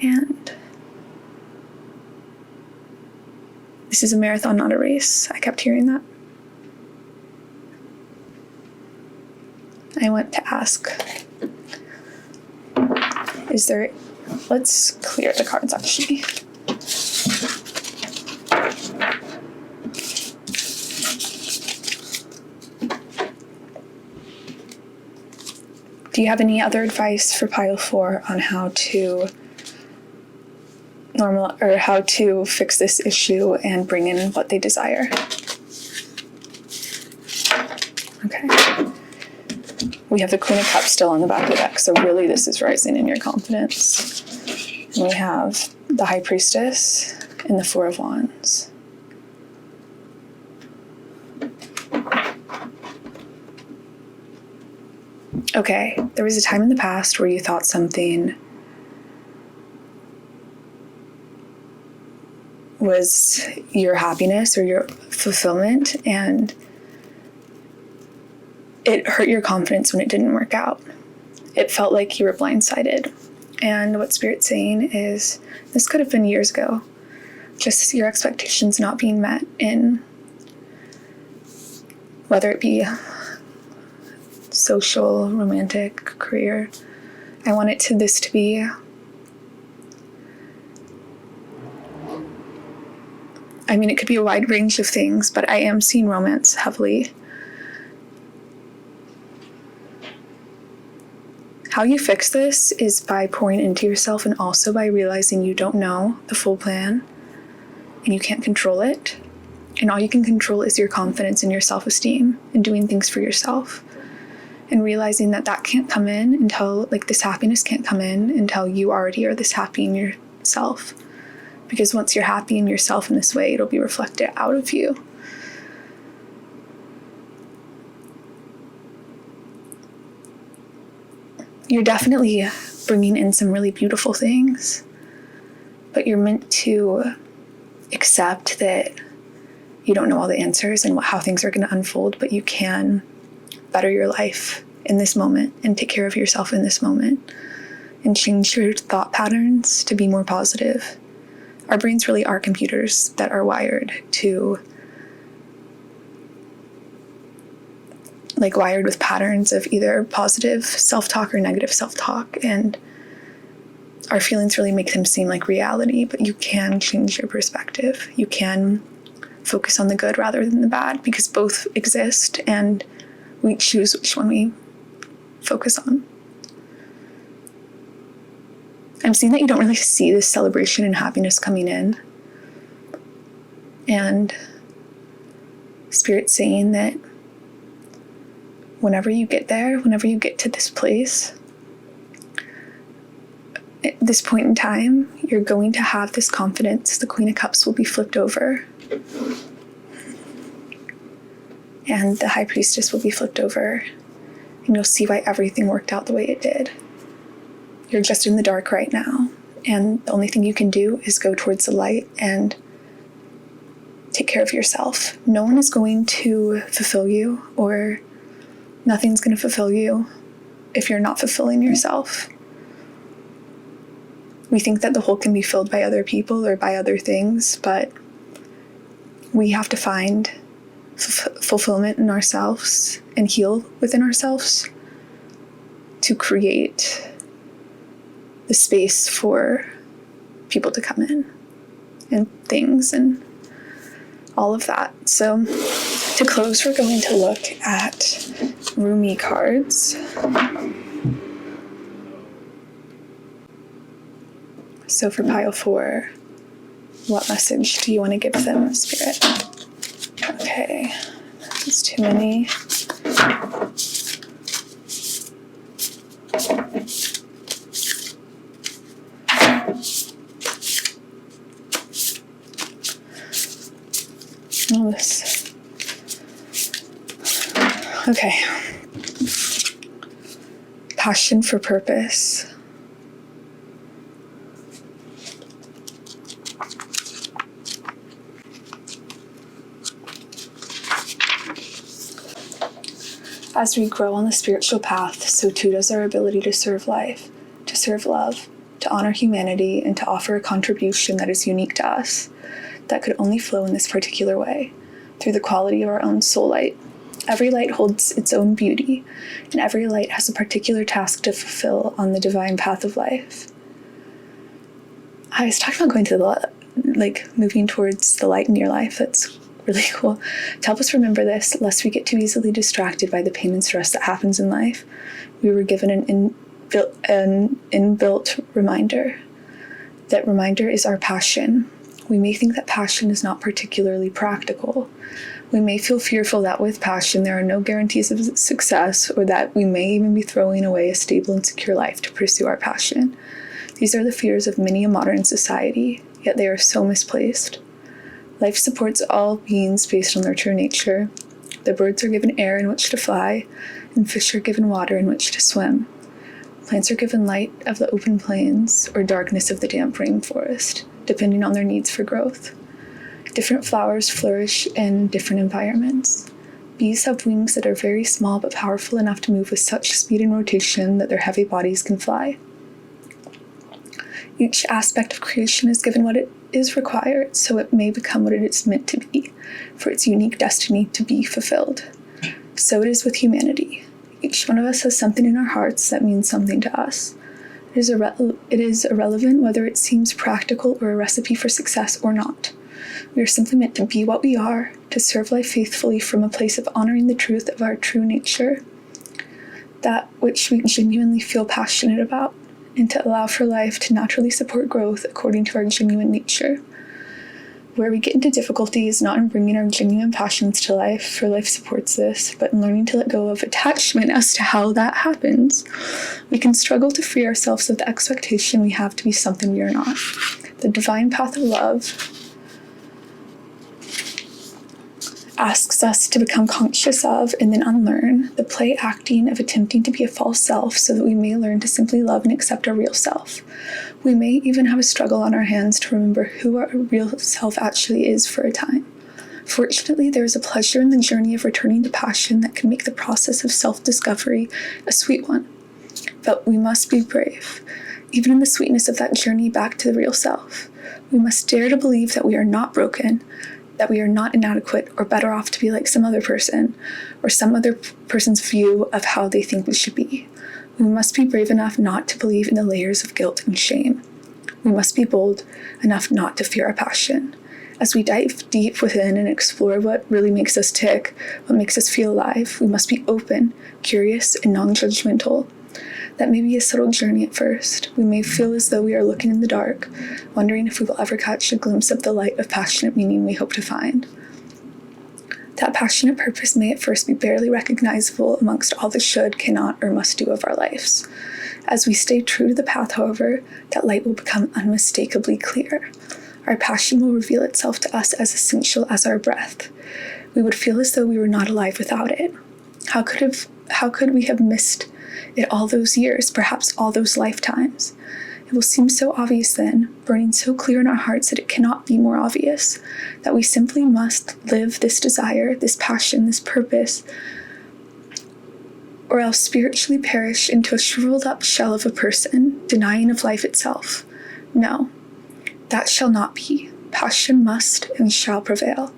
And this is a marathon, not a race. I kept hearing that. I want to ask, let's clear the cards actually. Do you have any other advice for pile 4 on how to how to fix this issue and bring in what they desire? Okay. We have the Queen of Cups still on the back of the deck, so really this is rising in your confidence. And we have the High Priestess and the Four of Wands. Okay, there was a time in the past where you thought something was your happiness or your fulfillment, and it hurt your confidence when it didn't work out. It felt like you were blindsided. And what Spirit's saying is, this could have been years ago. Just your expectations not being met in whether it be social, romantic, career. I want this to be it could be a wide range of things, but I am seeing romance heavily. How you fix this is by pouring into yourself, and also by realizing you don't know the full plan and you can't control it. And all you can control is your confidence and your self-esteem and doing things for yourself. And realizing that can't come in until, this happiness can't come in until you already are this happy in yourself. Because once you're happy in yourself in this way, it'll be reflected out of you. You're definitely bringing in some really beautiful things, but you're meant to accept that you don't know all the answers and how things are going to unfold, but you can better your life in this moment and take care of yourself in this moment and change your thought patterns to be more positive. Our brains really are computers that are wired with patterns of either positive self-talk or negative self-talk, and our feelings really make them seem like reality, but you can change your perspective. You can focus on the good rather than the bad, because both exist and we choose which one we focus on. I'm seeing that you don't really see this celebration and happiness coming in, and Spirit's saying that whenever you get there, whenever you get to this place, at this point in time, you're going to have this confidence. The Queen of Cups will be flipped over, and the High Priestess will be flipped over, and you'll see why everything worked out the way it did. You're just in the dark right now, and the only thing you can do is go towards the light and take care of yourself. No one is going to fulfill you, or nothing's going to fulfill you if you're not fulfilling yourself. We think that the hole can be filled by other people or by other things, but we have to find fulfillment in ourselves and heal within ourselves to create the space for people to come in and things and all of that. So To close, we're going to look at Rumi cards. So for pile 4, what message do you want to give them, Spirit? Okay, that's too many. Oh, this. Okay. Passion for purpose. As we grow on the spiritual path, so too does our ability to serve life, to serve love, to honor humanity, and to offer a contribution that is unique to us, that could only flow in this particular way, through the quality of our own soul light. Every light holds its own beauty, and every light has a particular task to fulfill on the divine path of life. I was talking about going to moving towards the light in your life. That's really cool. To help us remember this, lest we get too easily distracted by the pain and stress that happens in life, we were given an inbuilt reminder. That reminder is our passion. We may think that passion is not particularly practical. We may feel fearful that with passion there are no guarantees of success, or that we may even be throwing away a stable and secure life to pursue our passion. These are the fears of many a modern society, yet they are so misplaced. Life supports all beings based on their true nature. The birds are given air in which to fly, and fish are given water in which to swim. Plants are given light of the open plains, or darkness of the damp rainforest, depending on their needs for growth. Different flowers flourish in different environments. Bees have wings that are very small but powerful enough to move with such speed and rotation that their heavy bodies can fly. Each aspect of creation is given what it is required, so it may become what it is meant to be, for its unique destiny to be fulfilled. So it is with humanity. Each one of us has something in our hearts that means something to us. It is irrelevant whether it seems practical or a recipe for success or not. We are simply meant to be what we are, to serve life faithfully from a place of honoring the truth of our true nature, that which we genuinely feel passionate about, and to allow for life to naturally support growth according to our genuine nature. Where we get into difficulty is not in bringing our genuine passions to life, for life supports this, but in learning to let go of attachment as to how that happens. We can struggle to free ourselves of the expectation we have to be something we are not. The divine path of love asks us to become conscious of and then unlearn the play acting of attempting to be a false self, so that we may learn to simply love and accept our real self. We may even have a struggle on our hands to remember who our real self actually is for a time. Fortunately, there is a pleasure in the journey of returning to passion that can make the process of self-discovery a sweet one. But we must be brave, even in the sweetness of that journey back to the real self. We must dare to believe that we are not broken, that we are not inadequate or better off to be like some other person, or some other person's view of how they think we should be. We must be brave enough not to believe in the layers of guilt and shame. We must be bold enough not to fear our passion. As we dive deep within and explore what really makes us tick, what makes us feel alive, we must be open, curious, and non-judgmental. That may be a subtle journey at first. We may feel as though we are looking in the dark, wondering if we will ever catch a glimpse of the light of passionate meaning we hope to find. That passionate purpose may at first be barely recognizable amongst all the should, cannot, or must do of our lives. As we stay true to the path, however, that light will become unmistakably clear. Our passion will reveal itself to us as essential as our breath. We would feel as though we were not alive without it. How could we have missed it all those years, perhaps all those lifetimes? It will seem so obvious then, burning so clear in our hearts that it cannot be more obvious, that we simply must live this desire, this passion, this purpose, or else spiritually perish into a shriveled up shell of a person, denying of life itself. No, that shall not be. Passion must and shall prevail.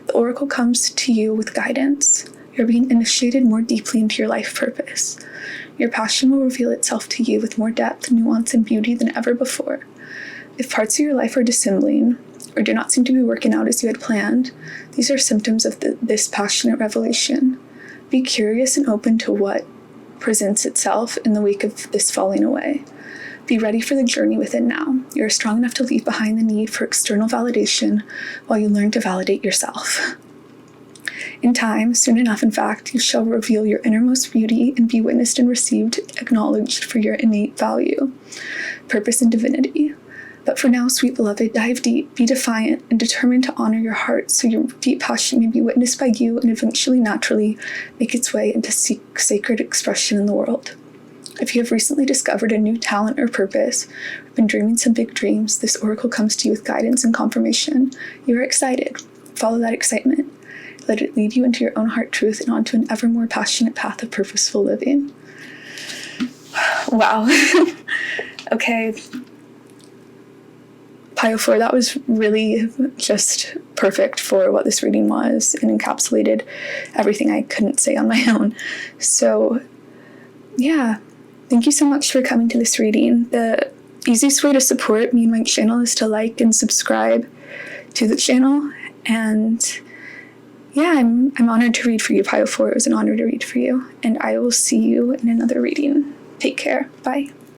The oracle comes to you with guidance. You're being initiated more deeply into your life purpose. Your passion will reveal itself to you with more depth, nuance, and beauty than ever before. If parts of your life are dissembling, or do not seem to be working out as you had planned, these are symptoms of this passionate revelation. Be curious and open to what presents itself in the wake of this falling away. Be ready for the journey within now. You are strong enough to leave behind the need for external validation while you learn to validate yourself. In time, soon enough in fact, you shall reveal your innermost beauty and be witnessed and received, acknowledged for your innate value, purpose, and divinity. But for now, sweet beloved, dive deep, be defiant, and determined to honor your heart so your deep passion may be witnessed by you and eventually naturally make its way into sacred expression in the world. If you have recently discovered a new talent or purpose, or been dreaming some big dreams, this oracle comes to you with guidance and confirmation. You are excited. Follow that excitement. Let it lead you into your own heart truth and onto an ever more passionate path of purposeful living. Wow. Okay. Pile 4, that was really just perfect for what this reading was and encapsulated everything I couldn't say on my own. So, yeah, thank you so much for coming to this reading. The easiest way to support me and my channel is to like and subscribe to the channel. And yeah, I'm honored to read for you, Pile 4. It was an honor to read for you. And I will see you in another reading. Take care. Bye.